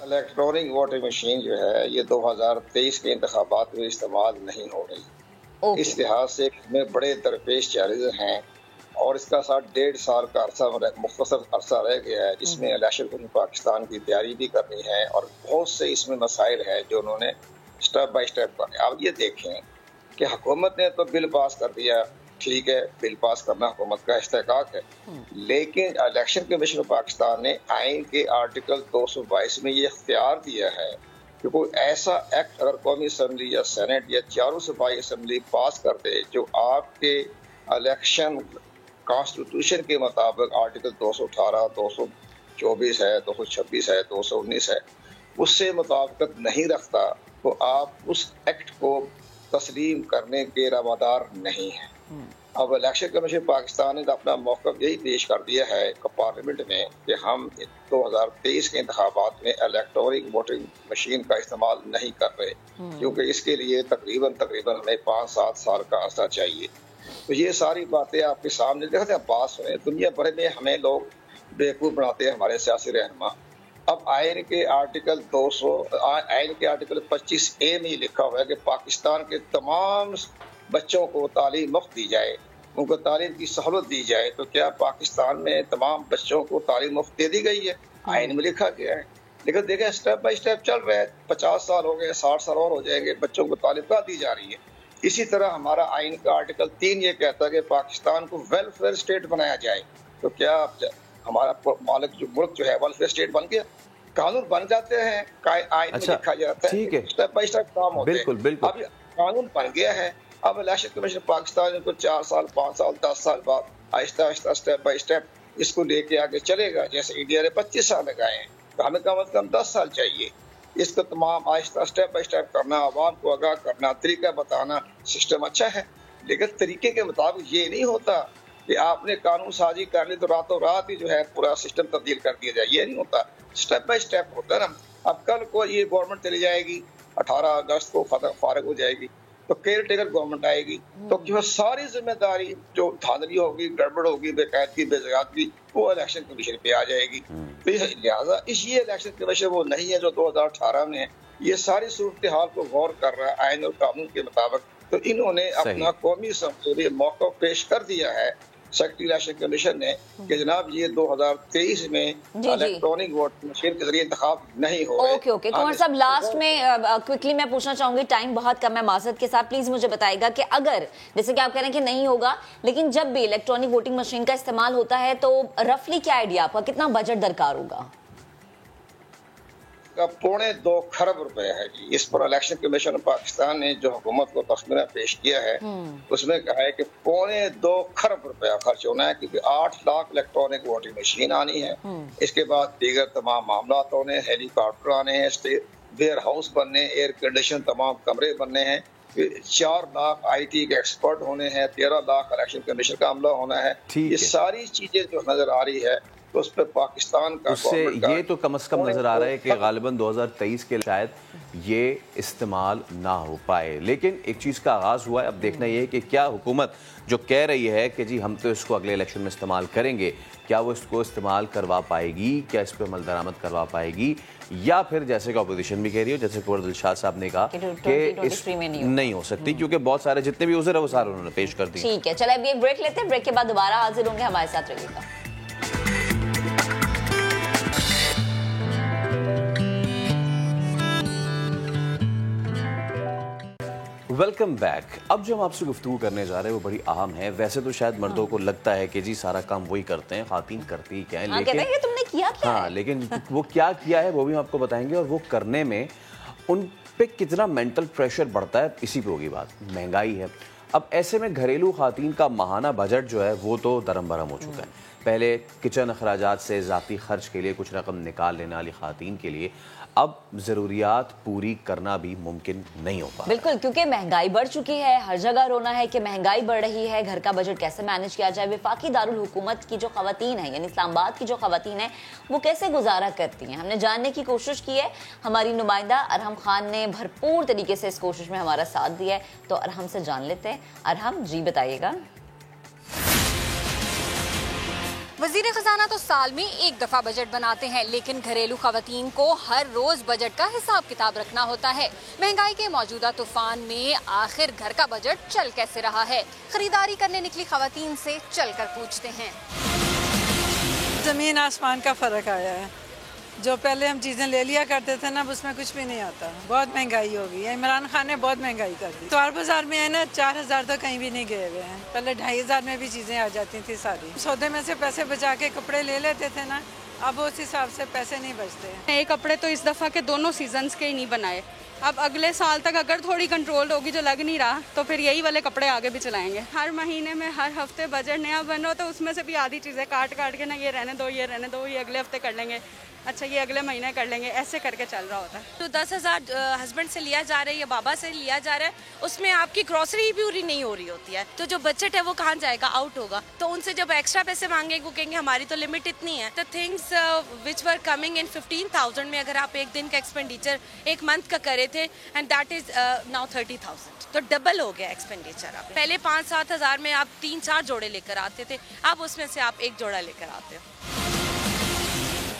इलेक्ट्रॉनिक वोटिंग मशीन जो है ये 2023 के इंतखाबात में इस्तेमाल नहीं हो रही। इस लिहाज से इसमें बड़े दरपेश चैलेंज हैं, और इसका साथ 1.5 साल का अरसा मुख्तसर अरसा रह गया है, जिसमें इलेक्शन पाकिस्तान की तैयारी भी करनी है, और बहुत से इसमें मसाइल हैं जो उन्होंने स्टेप बाय स्टेप करने। आप ये देखें कि हुकूमत ने तो बिल पास कर दिया, ठीक है, बिल पास करना हुकूमत का इस्तेहकाक है, लेकिन इलेक्शन कमीशन पाकिस्तान ने आइन के आर्टिकल 222 में ये इख्तियार दिया है कि कोई ऐसा एक्ट अगर कौमी असम्बली या सेनेट या चारों सूबाई असम्बली पास कर दे जो आपके इलेक्शन कॉन्स्टिट्यूशन के मुताबिक आर्टिकल 218, 224 है, 226 है, 219 है, उससे मुताबिकत नहीं रखता, तो आप उस एक्ट को तस्लीम करने के रवादार नहीं है। अब इलेक्शन कमीशन पाकिस्तान ने अपना मौक़िफ़ यही पेश कर दिया है पार्लियामेंट में कि हम 2023 के इंतखाबात में इलेक्ट्रॉनिक वोटिंग मशीन का इस्तेमाल नहीं कर रहे, क्योंकि इसके लिए तकरीबन हमें 5-7 साल का अरसा चाहिए। तो ये सारी बातें आपके सामने देखते हैं, पास हुए दुनिया भर में हमें लोग बेवकूफ़ बनाते हैं हमारे सियासी रहनुमा। अब आइन के आर्टिकल 25A में लिखा हुआ है कि पाकिस्तान के तमाम बच्चों को तालीम मुफ्त दी जाए, उनको तालीम की सहूलत दी जाए। तो क्या पाकिस्तान में तमाम बच्चों को तालीम मुफ्त दे दी गई है? आइन में लिखा गया है, लेकिन देखें स्टेप बाय स्टेप चल रहा है। 50 साल हो गए, 60 साल और हो जाएंगे, बच्चों को तालीम कहाँ दी जा रही है? इसी तरह हमारा आइन का आर्टिकल 3 ये कहता है कि पाकिस्तान को वेलफेयर स्टेट बनाया जाए। तो क्या हमारा मालिक जो मुल्क जो है वेलफेयर स्टेट बन गया? कानून बन जाते हैं, आइन में लिखा जाता है, ठीक है, स्टेप बाय स्टेप काम होते हैं। बिल्कुल बिल्कुल। अब कानून बन गया है, अब इलेक्शन कमीशन पाकिस्तान को 4 साल 5 साल 10 साल बाद Aahista Aahista step by step इसको लेके आगे चलेगा। जैसे इंडिया ने 25 साल लगाए हैं, तो हमें कम से कम 10 साल चाहिए। इसको तमाम आहिस्ता स्टेप बाय स्टेप करना, आवाम को आगाह करना, तरीका बताना, सिस्टम अच्छा है, लेकिन तरीके के मुताबिक ये नहीं होता कि आपने कानून साजी कर ली तो रातों रात ही जो है पूरा सिस्टम तब्दील कर दिया जाए। ये नहीं होता, स्टेप बाय स्टेप होता है ना। अब कल को ये गवर्नमेंट चली जाएगी, 18 अगस्त को फारिग हो जाएगी, तो केयर टेकर गवर्नमेंट आएगी, तो जो सारी जिम्मेदारी जो धांधली होगी, गड़बड़ होगी, बेकायदगी, बेज़गाती, वो इलेक्शन कमीशन पे आ जाएगी। तो लिहाजा ये इलेक्शन कमीशन वो नहीं है जो 2018 में है। ये सारी सूरत हाल को गौर कर रहा है आइन और कानून के मुताबिक। तो इन्होंने अपना कौमी असम्बली मौका पेश कर दिया है सेक्रेटरी इलेक्शन कमीशन ने कि जनाब ये 2023 में इलेक्ट्रॉनिक वोटिंग मशीन के जरिए इंतखाब नहीं हो रहे। ओके कुमार साहब, लास्ट में क्विकली मैं पूछना चाहूंगी, टाइम बहुत कम है माजरत के साथ, प्लीज मुझे बताइएगा कि अगर जैसे कि आप कह रहे हैं कि नहीं होगा, लेकिन जब भी इलेक्ट्रॉनिक वोटिंग मशीन का इस्तेमाल होता है तो रफली क्या आइडिया आपका, कितना बजट दरकार होगा? 2.25 खरब रुपए है जी। इस पर इलेक्शन कमीशन पाकिस्तान ने जो हुकूमत को तस्मीरा पेश किया है उसमें कहा है कि 2.25 खरब रुपया खर्च होना है, क्योंकि 8 लाख इलेक्ट्रॉनिक वोटिंग मशीन आनी है। इसके बाद दीगर तमाम मामला होने, हेलीकॉप्टर आने हैं, वेयर हाउस बनने, एयर कंडीशन तमाम कमरे बनने हैं, 4 लाख IT के एक्सपर्ट होने हैं, 13 लाख इलेक्शन कमीशन का अमला होना है। ये सारी चीजें जो नजर आ रही है तो उस पर पाकिस्तान का उससे ये तो कम से कम नजर आ रहा है कि गालिबन 2023 के शायद ये इस्तेमाल ना हो पाए। लेकिन एक चीज़ का आगाज़ हुआ है, अब देखना ये है कि क्या हुकूमत जो कह रही है कि जी हम तो इसको अगले इलेक्शन में इस्तेमाल करेंगे, क्या वो इसको इस्तेमाल करवा पाएगी, क्या इस पर अमल दरामद करवा पाएगी, या फिर जैसे कि अपोजिशन भी कह रही है, जैसे कुंवर दिलशाद साहब ने कहा कि इस नहीं हो सकती, क्योंकि बहुत सारे जितने भी उज़र है वो सारे उन्होंने पेश कर दिए। ठीक है, चले अभी एक ब्रेक लेते हैं, ब्रेक के बाद दोबारा हाजिर होंगे, हमारे साथ रहिएगा। Welcome back. अब जो हम आपसे गुफ्तगू करने जा रहे हैं वो बड़ी अहम है। वैसे तो शायद मर्दों को लगता है कि जी सारा काम वही करते हैं, खातीन करती क्या है, लेकिन कहते हैं तुमने किया क्या है? लेकिन वो क्या किया है वो भी हम आपको बताएंगे, और वो करने में उन पे कितना मेंटल प्रेशर बढ़ता है, इसी पे होगी बात। महंगाई है, अब ऐसे में घरेलू खातीन का माहाना बजट जो है वो तो दरम बरम हो चुका है। पहले किचन अखराजात से ज़ाती खर्च के लिए कुछ रकम निकाल लेने वाली खातीन के लिए अब ज़रूरियात पूरी करना भी मुमकिन नहीं हो पा। बिल्कुल, क्योंकि महंगाई बढ़ चुकी है, हर जगह रोना है कि महंगाई बढ़ रही है, घर का बजट कैसे मैनेज किया जाए। वफाकी दारुल हुकूमत की जो खवातीन है, यानी इस्लामाबाद की जो खवातीन है, वो कैसे गुजारा करती हैं, हमने जानने की कोशिश की है। हमारी नुमाइंदा अरहम खान ने भरपूर तरीके से इस कोशिश में हमारा साथ दिया है, तो अरहम से जान लेते हैं। अरहम जी बताइएगा। वज़ीर ख़ज़ाना तो साल में एक दफ़ा बजट बनाते हैं, लेकिन घरेलू ख़वातीन को हर रोज़ बजट का हिसाब किताब रखना होता है। महंगाई के मौजूदा तूफान में आखिर घर का बजट चल कैसे रहा है, खरीदारी करने निकली ख़वातीन से चलकर पूछते हैं। ज़मीन आसमान का फ़र्क आया है। जो पहले हम चीज़ें ले लिया करते थे ना, उसमें कुछ भी नहीं आता, बहुत महंगाई हो गई है। इमरान खान ने बहुत महंगाई कर दी। तो बाजार में है ना 4000 तो कहीं भी नहीं गए हुए हैं। पहले 2500 में भी चीज़ें आ जाती थी सारी। सौदे में से पैसे बचा के कपड़े ले लेते थे ना, अब उस हिसाब से पैसे नहीं बचते। ये कपड़े तो इस दफ़ा के दोनों सीजन्स के ही नहीं बनाए। अब अगले साल तक अगर थोड़ी कंट्रोल होगी, जो लग नहीं रहा, तो फिर यही वाले कपड़े आगे भी चलाएंगे। हर महीने में हर हफ्ते बजट नया बन रहा, तो उसमें से भी आधी चीज़ें काट के ना, ये रहने दो, ये रहने दो, ये अगले हफ्ते कर लेंगे, अच्छा ये अगले महीने कर लेंगे, ऐसे करके चल रहा होता है। तो 10,000 हस्बैंड से लिया जा रहा है या बाबा से लिया जा रहा है, उसमें आपकी ग्रोसरी भी पूरी नहीं हो रही होती है, तो जो बजट है वो कहाँ जाएगा, आउट होगा। तो उनसे जब एक्स्ट्रा पैसे मांगेंगे, वो कहेंगे हमारी तो लिमिट इतनी है। तो things which were coming in 15,000 में अगर आप एक दिन का एक्सपेंडिचर एक मंथ का करे थे, एंड दैट इज नाउ 30,000, तो डबल हो गया एक्सपेंडिचर। आप पहले 5-7 हज़ार में आप 3-4 जोड़े लेकर आते थे, अब उसमें से आप एक जोड़ा लेकर आते हो।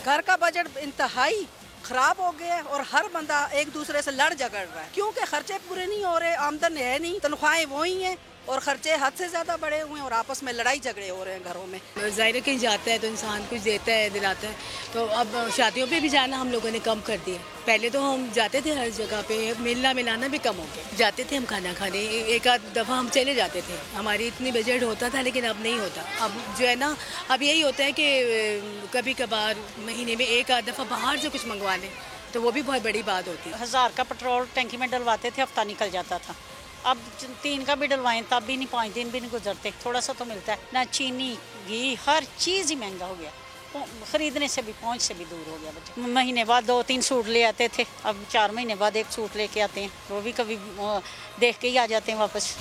घर का बजट इंतहाई खराब हो गया है और हर बंदा एक दूसरे से लड़ झगड़ रहा है क्योंकि खर्चे पूरे नहीं हो रहे, आमदन है नहीं, तनख्वाहें वही हैं और खर्चे हद से ज़्यादा बढ़े हुए हैं और आपस में लड़ाई झगड़े हो रहे हैं घरों में। ज़ाहिर कहीं जाता है तो इंसान कुछ देता है, दिलाता है, तो अब शादियों पे भी जाना हम लोगों ने कम कर दिया। पहले तो हम जाते थे हर जगह पे, मिलना मिलाना भी कम हो गया। जाते थे हम खाना खाने, एक आध दफ़ा हम चले जाते थे, हमारी इतनी बजट होता था, लेकिन अब नहीं होता। अब जो है ना, अब यही होता है कि कभी कभार महीने में एक आध दफ़ा बाहर से कुछ मंगवा लें तो वो भी बहुत बड़ी बात होती है। 1000 का पेट्रोल टंकी में डलवाते थे, हफ्ता निकल जाता था। अब 3 का भी डलवाएं तब भी नहीं, 5 दिन भी नहीं गुजरते। थोड़ा सा तो मिलता है ना, चीनी घी हर चीज़ ही महंगा हो गया, खरीदने से भी पहुंच से भी दूर हो गया। बच्चे महीने बाद 2-3 सूट ले आते थे, अब 4 महीने बाद 1 सूट लेके आते हैं, वो भी कभी देख के ही आ जाते हैं वापस।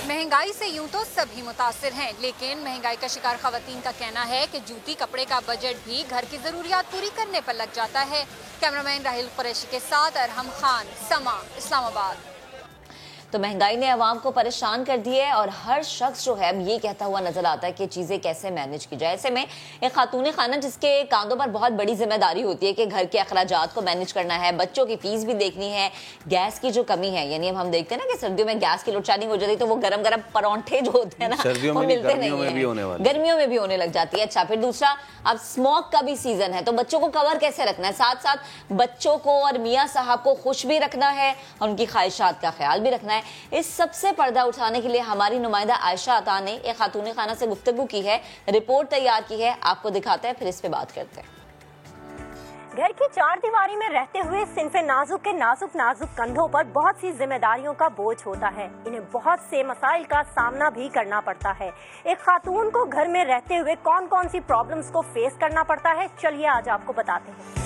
महंगाई से यूं तो सभी मुतासिर हैं, लेकिन महंगाई का शिकार खवातीन का कहना है कि जूती कपड़े का बजट भी घर की ज़रूरियात पूरी करने पर लग जाता है। कैमरामैन राहिल कुरैशी के साथ अरहम खान, समा, इस्लामाबाद। तो महंगाई ने आवाम को परेशान कर दिया है और हर शख्स जो है अब ये कहता हुआ नजर आता है कि चीज़ें कैसे मैनेज की जाए। ऐसे में एक खातून खाना जिसके कांधों पर बहुत बड़ी जिम्मेदारी होती है कि घर के अखराजात को मैनेज करना है, बच्चों की फीस भी देखनी है, गैस की जो कमी है, यानी अब हम देखते हैं ना कि सर्दियों में गैस की लोड शेडिंग हो जाती है तो वो गरम गरम परौंठे जो होते हैं ना वो मिलते नहीं है, गर्मियों में भी होने लग जाती है। अच्छा, फिर दूसरा अब स्मोक का भी सीजन है तो बच्चों को कवर कैसे रखना है, साथ साथ बच्चों को और मियाँ साहब को खुश भी रखना है और उनकी ख्वाहिशात का ख्याल भी रखना है। इस सबसे पर्दा उठाने के लिए हमारी नुमाइंदा आयशा अता ने एक खातून खाना से गुफ्तगू की है, रिपोर्ट तैयार की है, आपको दिखाते हैं, फिर इस पे बात करते हैं। घर की 4 दीवारी में रहते हुए सिन्फे नाजुक के नाजुक कंधों पर बहुत सी जिम्मेदारियों का बोझ होता है। इन्हें बहुत से मसाइल का सामना भी करना पड़ता है। एक खातून को घर में रहते हुए कौन कौन सी प्रॉब्लम्स को फेस करना पड़ता है, चलिए आज आपको बताते हैं।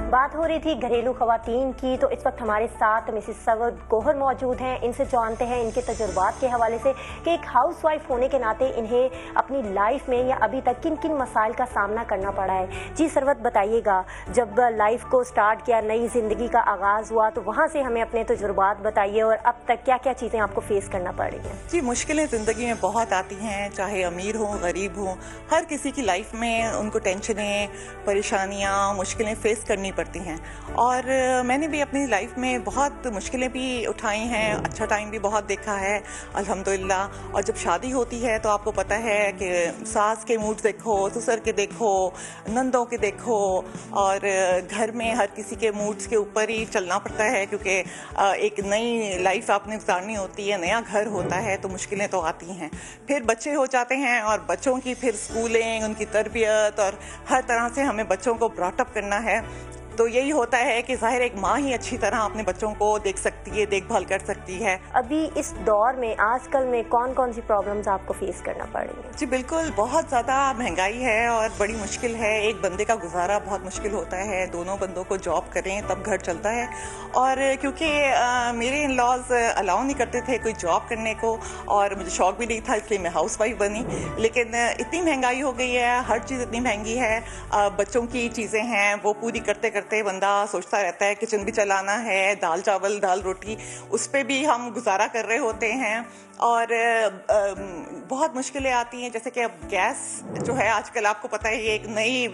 बात हो रही थी घरेलू खवातीन की, तो इस वक्त हमारे साथ मिसेस सवद गोहर मौजूद हैं। इनसे जानते हैं इनके तजुर्बात के हवाले से कि एक हाउसवाइफ होने के नाते इन्हें अपनी लाइफ में या अभी तक किन किन मसाइल का सामना करना पड़ा है। जी सरवत, बताइएगा, जब लाइफ को स्टार्ट किया, नई जिंदगी का आगाज हुआ, तो वहाँ से हमें अपने तजुर्बात बताइए और अब तक क्या क्या चीज़ें आपको फेस करना पड़ रही हैं। जी, मुश्किलें ज़िंदगी में बहुत आती हैं, चाहे अमीर हो गरीब हो, हर किसी की लाइफ में उनको टेंशनें, परेशानियाँ, मुश्किलें फेस करनी पड़ती हैं। और मैंने भी अपनी लाइफ में बहुत मुश्किलें भी उठाई हैं, अच्छा टाइम भी बहुत देखा है अल्हम्दुलिल्लाह। और जब शादी होती है तो आपको पता है कि सास के मूड देखो, ससुर के देखो, नंदों के देखो, और घर में हर किसी के मूड्स के ऊपर ही चलना पड़ता है क्योंकि एक नई लाइफ आपने गुजारनी होती है, नया घर होता है, तो मुश्किलें तो आती हैं। फिर बच्चे हो जाते हैं और बच्चों की फिर स्कूलिंग, उनकी तरबियत, और हर तरह से हमें बच्चों को ब्रॉटअप करना है। तो यही होता है कि ज़ाहिर एक माँ ही अच्छी तरह अपने बच्चों को देख सकती है, देखभाल कर सकती है। अभी इस दौर में, आजकल में कौन कौन सी प्रॉब्लम्स आपको फेस करना पड़ रही है? जी बिल्कुल, बहुत ज़्यादा महंगाई है और बड़ी मुश्किल है। एक बंदे का गुजारा बहुत मुश्किल होता है, दोनों बंदों को जॉब करें तब घर चलता है। और क्योंकि मेरे इन लॉज अलाउ नहीं करते थे कोई जॉब करने को और मुझे शौक भी नहीं था, इसलिए मैं हाउस वाइफ बनी। लेकिन इतनी महंगाई हो गई है, हर चीज़ इतनी महंगी है, बच्चों की चीज़ें हैं वो पूरी करते करते बंदा सोचता रहता है किचन भी चलाना है, दाल चावल दाल रोटी, उस पे भी हम गुजारा कर रहे होते हैं। और बहुत मुश्किलें आती हैं, जैसे कि अब गैस जो है आजकल आपको पता है ये एक नई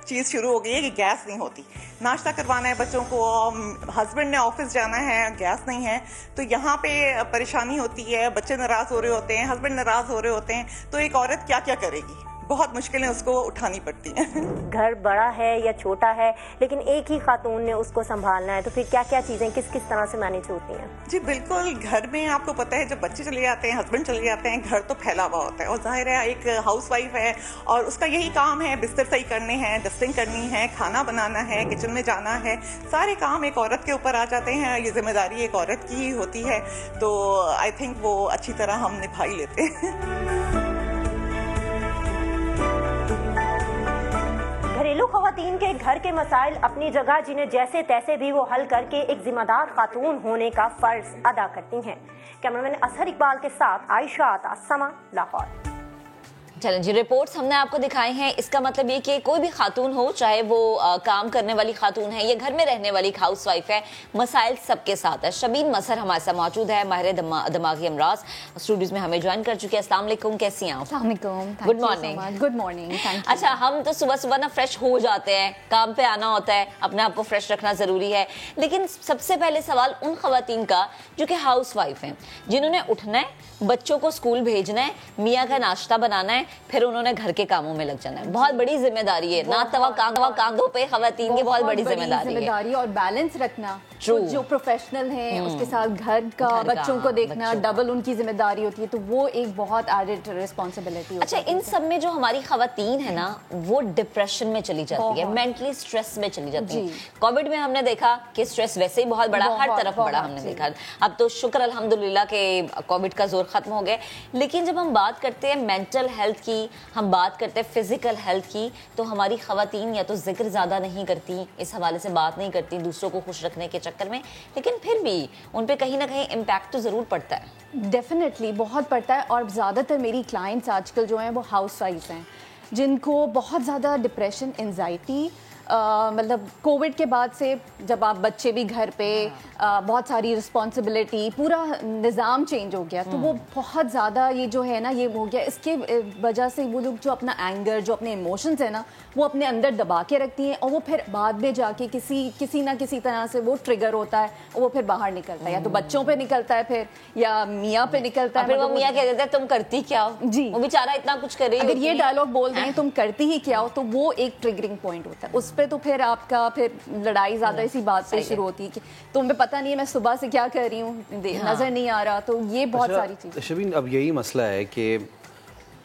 चीज़ शुरू हो गई है कि गैस नहीं होती। नाश्ता करवाना है बच्चों को, हस्बैंड ने ऑफिस जाना है, गैस नहीं है, तो यहाँ पे परेशानी होती है। बच्चे नाराज़ हो रहे होते हैं, हस्बैंड नाराज़ हो रहे होते हैं, तो एक औरत क्या क्या करेगी, बहुत मुश्किलें उसको उठानी पड़ती हैं। घर बड़ा है या छोटा है, लेकिन एक ही खातून ने उसको संभालना है, तो फिर क्या क्या चीज़ें किस किस तरह से मैनेज होती हैं? जी बिल्कुल, घर में आपको पता है जब बच्चे चले जाते हैं, हस्बैंड चले जाते हैं, घर तो फैला हुआ होता है। और जाहिर है एक हाउसवाइफ है और उसका यही काम है, बिस्तर सही करने हैं, डस्टिंग करनी है, खाना बनाना है, किचन में जाना है, सारे काम एक औरत के ऊपर आ जाते हैं। ये जिम्मेदारी एक औरत की ही होती है, तो आई थिंक वो अच्छी तरह हम निभा ही लेते हैं। घरेलू खवातीन के घर के मसाइल अपनी जगह, जिन्हें जैसे तैसे भी वो हल करके एक जिम्मेदार खातून होने का फर्ज अदा करती हैं। कैमरामैन असहर इकबाल के साथ आयशा आता, समा, लाहौर। चलें जी, रिपोर्ट्स हमने आपको दिखाई हैं। इसका मतलब ये कि कोई भी खातून हो, चाहे वो काम करने वाली खातून है या घर में रहने वाली हाउसवाइफ है, मसाइल सबके साथ है। शबीन मसहर हमारे साथ मौजूद है, माहिर दिमागी अमराज, स्टूडियोज में हमें ज्वाइन कर चुके हैं। अस्सलाम वालेकुम, कैसी हैं आप? Good morning. Good morning, thank you. अच्छा, हम तो सुबह सुबह ना फ्रेश हो जाते हैं, काम पे आना होता है, अपने आप को फ्रेश रखना जरूरी है, लेकिन सबसे पहले सवाल उन खवातीन का जो कि हाउसवाइफ हैं, जिन्होंने उठना है, बच्चों को स्कूल भेजना है, मियाँ का नाश्ता बनाना है, फिर उन्होंने घर के कामों में लग जाना है। बहुत बड़ी जिम्मेदारी है ना, तवा कांधों पे खवातीन की बहुत बड़ी जिम्मेदारी है। और बैलेंस रखना, जो प्रोफेशनल हैं उसके साथ घर का, बच्चों को देखना, डबल उनकी जिम्मेदारी होती है, तो वो एक बहुत एडेड रिस्पॉन्सिबिलिटी होती है। अच्छा, इन सब में जो हमारी खवातीन है ना, वो डिप्रेशन में चली जाती है, मेंटली स्ट्रेस में चली जाती है। कोविड में हमने देखा कि स्ट्रेस वैसे ही बहुत बड़ा, हर तरफ बड़ा हमने देखा। अब तो शुक्र अल्हम्दुलिल्लाह के कोविड का जोर खत्म हो गया, लेकिन जब हम बात करते हैं मेंटल हेल्थ की, हम बात करते हैं फिजिकल हेल्थ की, तो हमारी खवातीन या तो जिक्र ज्यादा नहीं करती, इस हवाले से बात नहीं करती दूसरों को खुश रखने के चक्कर में, लेकिन फिर भी उन पे कहीं ना कहीं इम्पैक्ट तो जरूर पड़ता है। डेफिनेटली बहुत पड़ता है। और ज़्यादातर मेरी क्लाइंट्स आजकल जो हैं वो हाउसवाइफ्स हैं, जिनको बहुत ज़्यादा डिप्रेशन, एंजाइटी, मतलब कोविड के बाद से जब आप बच्चे भी घर पे, बहुत सारी रिस्पॉन्सिबिलिटी, पूरा निज़ाम चेंज हो गया, तो वो बहुत ज़्यादा ये जो है ना, ये हो गया। इसके वजह से वो लोग जो अपना एंगर, जो अपने इमोशंस है ना, वो अपने अंदर दबा के रखती हैं, और वो फिर बाद में जाके किसी ना किसी तरह से वो ट्रिगर होता है, और वो फिर बाहर निकलता है, या तो बच्चों पे निकलता है, फिर या मियाँ पे निकलता है। फिर वो मियाँ कह देता है तुम करती क्या हो, जी, वो बेचारा इतना कुछ कर रही है। अगर ये डायलॉग बोल दें तुम करती ही क्या हो, तो वो एक ट्रिगरिंग पॉइंट होता है उस पे। तो फिर आपका फिर लड़ाई ज्यादा इसी बात से शुरू होती है कि तुम्हें पता नहीं है मैं सुबह से क्या कर रही हूँ, नजर नहीं आ रहा। तो ये बहुत सारी चीज़। शबीन, अब यही मसला है कि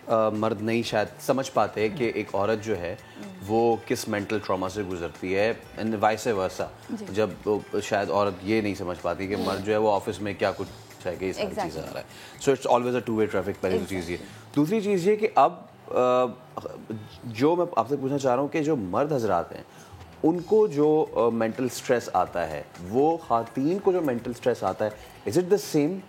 मर्द नहीं शायद समझ पाते कि एक औरत जो है वो किस मेंटल ट्रॉमा से गुजरती है, एंड वाइस वर्सा। जब शायद औरत ये नहीं समझ पाती कि मर्द जो है वो ऑफिस में क्या कुछ है कि ये सारी चीज़ें आ रहा है। So it's always a two way traffic. पहली चीज़ ये। दूसरी चीज़ ये कि अब जो मैं आपसे पूछना चाह रहा हूँ कि जो मर्द हजरात हैं उनको जो मेंटल स्ट्रेस आता है, वो खातीन को जो मेंटल स्ट्रेस आता है, इज़ इट द सेम,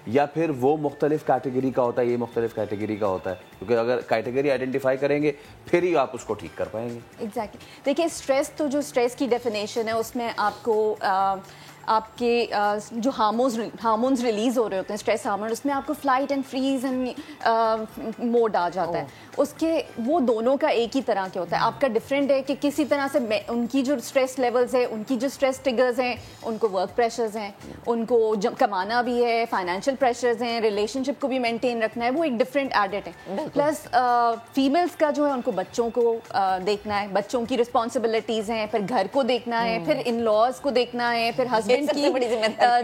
या फिर वो मुख्तलिफ कैटेगरी का होता है, ये मुख्तलिफ कैटेगरी का होता है? क्योंकि अगर कैटेगरी आइडेंटिफाई करेंगे फिर ही आप उसको ठीक कर पाएंगे। एग्जैक्टली। देखिए, स्ट्रेस तो जो स्ट्रेस की डेफिनेशन है उसमें आपको आपके जो हार्मोन्स रिलीज हो रहे होते हैं, स्ट्रेस हार्मोन, उसमें आपको flight and freeze and mode आ जाता है। उसके वो दोनों का एक ही तरह के होता है। आपका डिफरेंट है कि किसी तरह से उनकी जो स्ट्रेस लेवल्स है, उनकी जो स्ट्रेस ट्रिगर्स हैं, उनको वर्क प्रेशर्स हैं, उनको कमाना भी है, फाइनेंशियल प्रेशर्स हैं, रिलेशनशिप को भी मेंटेन रखना है, वो एक डिफरेंट एडेट है। प्लस फीमेल्स का जो है उनको बच्चों को देखना है, बच्चों की रिस्पॉन्सिबिलिटीज़ हैं, फिर घर को देखना है, फिर इन लॉज को देखना है, फिर हस्बैंड की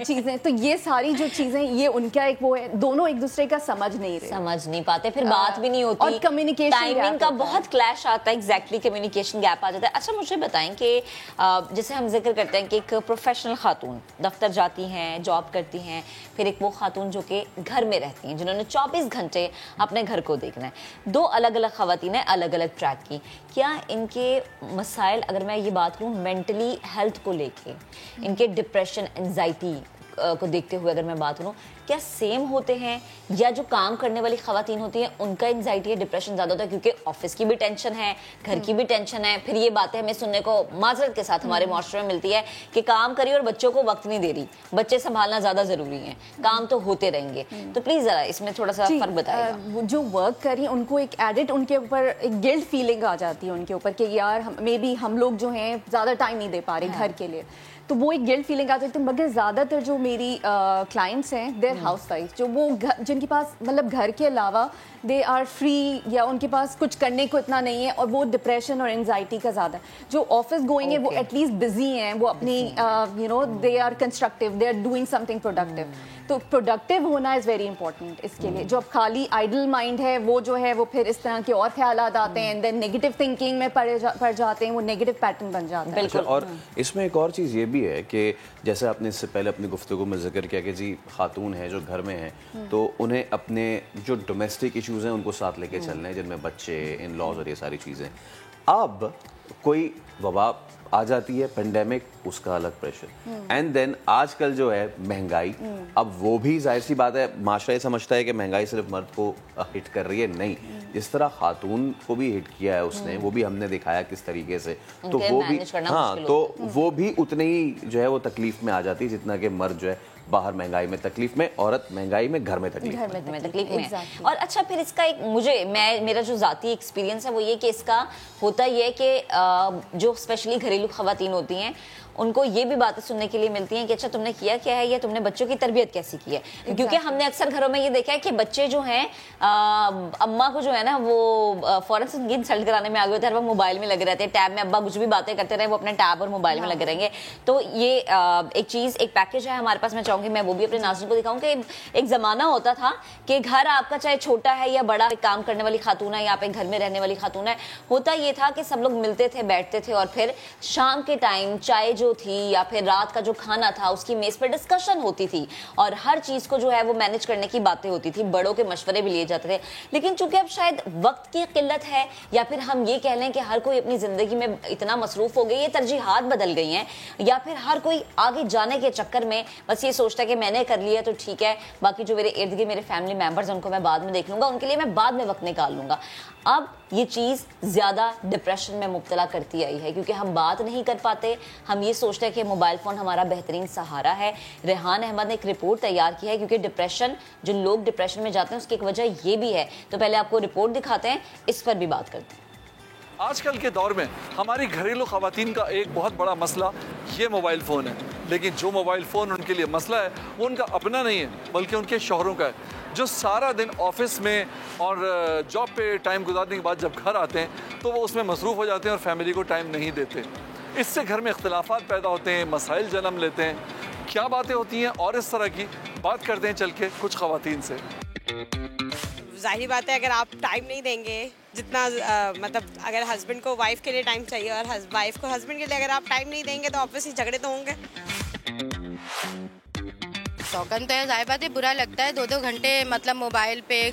चीजें। तो ये सारी जो चीजें, ये उनका एक वो है, दोनों एक दूसरे का समझ नहीं पाते, फिर बात भी नहीं होती, और कम्युनिकेशन टाइमिंग का बहुत क्लैश आता है। एग्जैक्टली, कम्युनिकेशन गैप आ जाता है। अच्छा, मुझे बताएं कि जैसे हम जिक्र करते हैं कि एक प्रोफेशनल खातून दफ्तर जाती हैं, जॉब करती हैं, फिर एक वो खातून जो कि घर में रहती हैं, जिन्होंने 24 घंटे अपने घर को देखना है। दो अलग अलग खवातीन हैं, अलग अलग ट्रैक की। क्या इनके मसाइल, अगर मैं ये बात करूँ मेंटली हेल्थ को लेके, इनके डिप्रेशन, एंजाइटी को देखते हुए अगर मैं बात करूँ, क्या सेम होते हैं, या जो काम करने वाली खवातीन होती हैं उनका एंजाइटी या डिप्रेशन ज़्यादा होता है? क्योंकि ऑफिस की भी टेंशन है, घर की भी टेंशन है, फिर ये बातें हमें सुनने को माजरत के साथ हमारे माशरे में मिलती है कि काम करिए और बच्चों को वक्त नहीं दे रही, बच्चे संभालना ज़्यादा ज़रूरी है, काम तो होते रहेंगे। तो प्लीज़ ज़रा इसमें थोड़ा सा फ़र्क बताइए। जो वर्क करिए उनको एक एडिट, उनके ऊपर एक गिल्ट फीलिंग आ जाती है उनके ऊपर कि यार मे बी हम लोग जो हैं ज़्यादा टाइम नहीं दे पा रहे घर के लिए, तो वो एक गिल्ट फीलिंग आ जाती है। मगर ज़्यादातर जो मेरी क्लाइंट्स हैं, देयर हाउसवाइफ, जो वो जिनके पास मतलब घर के अलावा दे आर फ्री, या उनके पास कुछ करने को इतना नहीं है, और वो डिप्रेशन और एंजाइटी का ज़्यादा। जो ऑफिस गोइंग है वो एटलीस्ट बिजी हैं, वो अपनी you know they are constructive, they are doing something productive. तो प्रोडक्टिव होना इज़ वेरी इंपॉर्टेंट इसके लिए। जो अब खाली आइडल माइंड है वो जो है वो फिर इस तरह के और ख्यालात आते हैं, देन नेगेटिव थिंकिंग में पड़ जाते हैं, वो नेगेटिव पैटर्न बन जाता है। बिल्कुल। और इसमें एक और चीज़ ये भी है कि जैसे आपने इससे पहले अपनी गुफ्तगू में जिक्र किया कि जी खातून है जो घर में हैं, तो उन्हें अपने जो डोमेस्टिक इश्यूज़ हैं उनको साथ लेके चलने हैं, जिनमें बच्चे, इन लॉज और ये सारी चीज़ें। अब कोई वबा आ जाती है, पेंडेमिक, उसका अलग प्रेशर, एंड देन आजकल जो है महंगाई, अब वो भी जाहिर सी बात है माशरा ये समझता है कि महंगाई सिर्फ मर्द को हिट कर रही है, नहीं, जिस तरह खातून को भी हिट किया है उसने, वो भी हमने दिखाया किस तरीके से, तो वो भी तो वो भी उतने ही जो है वो तकलीफ में आ जाती है जितना कि मर्द जो है बाहर महंगाई में तकलीफ में, औरत महंगाई में घर में तकलीफ में। और अच्छा फिर इसका एक मेरा जो जाती एक्सपीरियंस है वो ये कि इसका होता ये है कि जो स्पेशली घरेलू खवातीन होती हैं उनको ये भी बातें सुनने के लिए मिलती हैं कि अच्छा तुमने किया क्या है या तुमने बच्चों की तरबियत कैसी की है, क्योंकि हमने अक्सर घरों में ये देखा है कि बच्चे जो हैं अम्मा को जो है ना वो फौरन से उनकी इंसल्ट कराने में आ गए होते हैं, हर वक्त मोबाइल में लगे रहते हैं, टैब में अब्बा कुछ भी बातें करते रहे वो अपने टैब और मोबाइल में लगे रहेंगे। तो ये एक चीज़, एक पैकेज है हमारे पास, मैं चाहूँगी मैं वो भी अपने नाज़रीन को दिखाऊँ कि एक ज़माना होता था कि घर आपका चाहे छोटा है या बड़ा, काम करने वाली खातून है या आप एक घर में रहने वाली खातून है, होता ये था कि सब लोग मिलते थे, बैठते थे और फिर शाम के टाइम चाय जो थी या फिर रात का जो खाना था उसकी मेज पर डिस्कशन होती थी और हर चीज को जो है वो मैनेज करने की बातें होती थी, बड़ों के मशवरे भी लिए जाते थे। लेकिन चूंकि अब शायद वक्त की किल्लत है या फिर हम ये कह लें कि हर कोई अपनी जिंदगी में इतना मसरूफ हो गई है, तरजीहात बदल गई हैं, या फिर हर कोई आगे जाने के चक्कर में बस ये सोचता है कि मैंने कर लिया तो ठीक है, बाकी जो मेरे इर्द गिर्द मेरे फैमिली मेंबर्स उनको मैं बाद में देख लूंगा, उनके लिए मैं बाद में वक्त निकाल लूंगा। अब ये चीज़ ज़्यादा डिप्रेशन में मुब्तला करती आई है क्योंकि हम बात नहीं कर पाते, हम ये सोचते हैं कि मोबाइल फ़ोन हमारा बेहतरीन सहारा है। रेहान अहमद ने एक रिपोर्ट तैयार की है क्योंकि डिप्रेशन, जो लोग डिप्रेशन में जाते हैं उसकी एक वजह ये भी है। तो पहले आपको रिपोर्ट दिखाते हैं, इस पर भी बात करते हैं। आजकल के दौर में हमारी घरेलू खवातीन का एक बहुत बड़ा मसला ये मोबाइल फ़ोन है, लेकिन जो मोबाइल फ़ोन उनके लिए मसला है वो उनका अपना नहीं है बल्कि उनके शौहरों का है, जो सारा दिन ऑफिस में और जॉब पे टाइम गुजारने के बाद जब घर आते हैं तो वो उसमें मसरूफ़ हो जाते हैं और फैमिली को टाइम नहीं देते। इससे घर में इख्तिलाफात पैदा होते हैं, मसाइल जन्म लेते हैं। क्या बातें होती हैं और इस तरह की बात करते हैं चल के कुछ खवातीन से। जाहिर बात है, अगर आप टाइम नहीं देंगे जितना मतलब अगर हस्बैंड को वाइफ के लिए टाइम चाहिए और वाइफ को हस्बैंड के लिए अगर आप टाइम नहीं देंगे तो ऑब्वियसली झगड़े तो होंगे। शौकन तो है, जाहिर बात है बुरा लगता है, 2-2 घंटे मतलब मोबाइल पे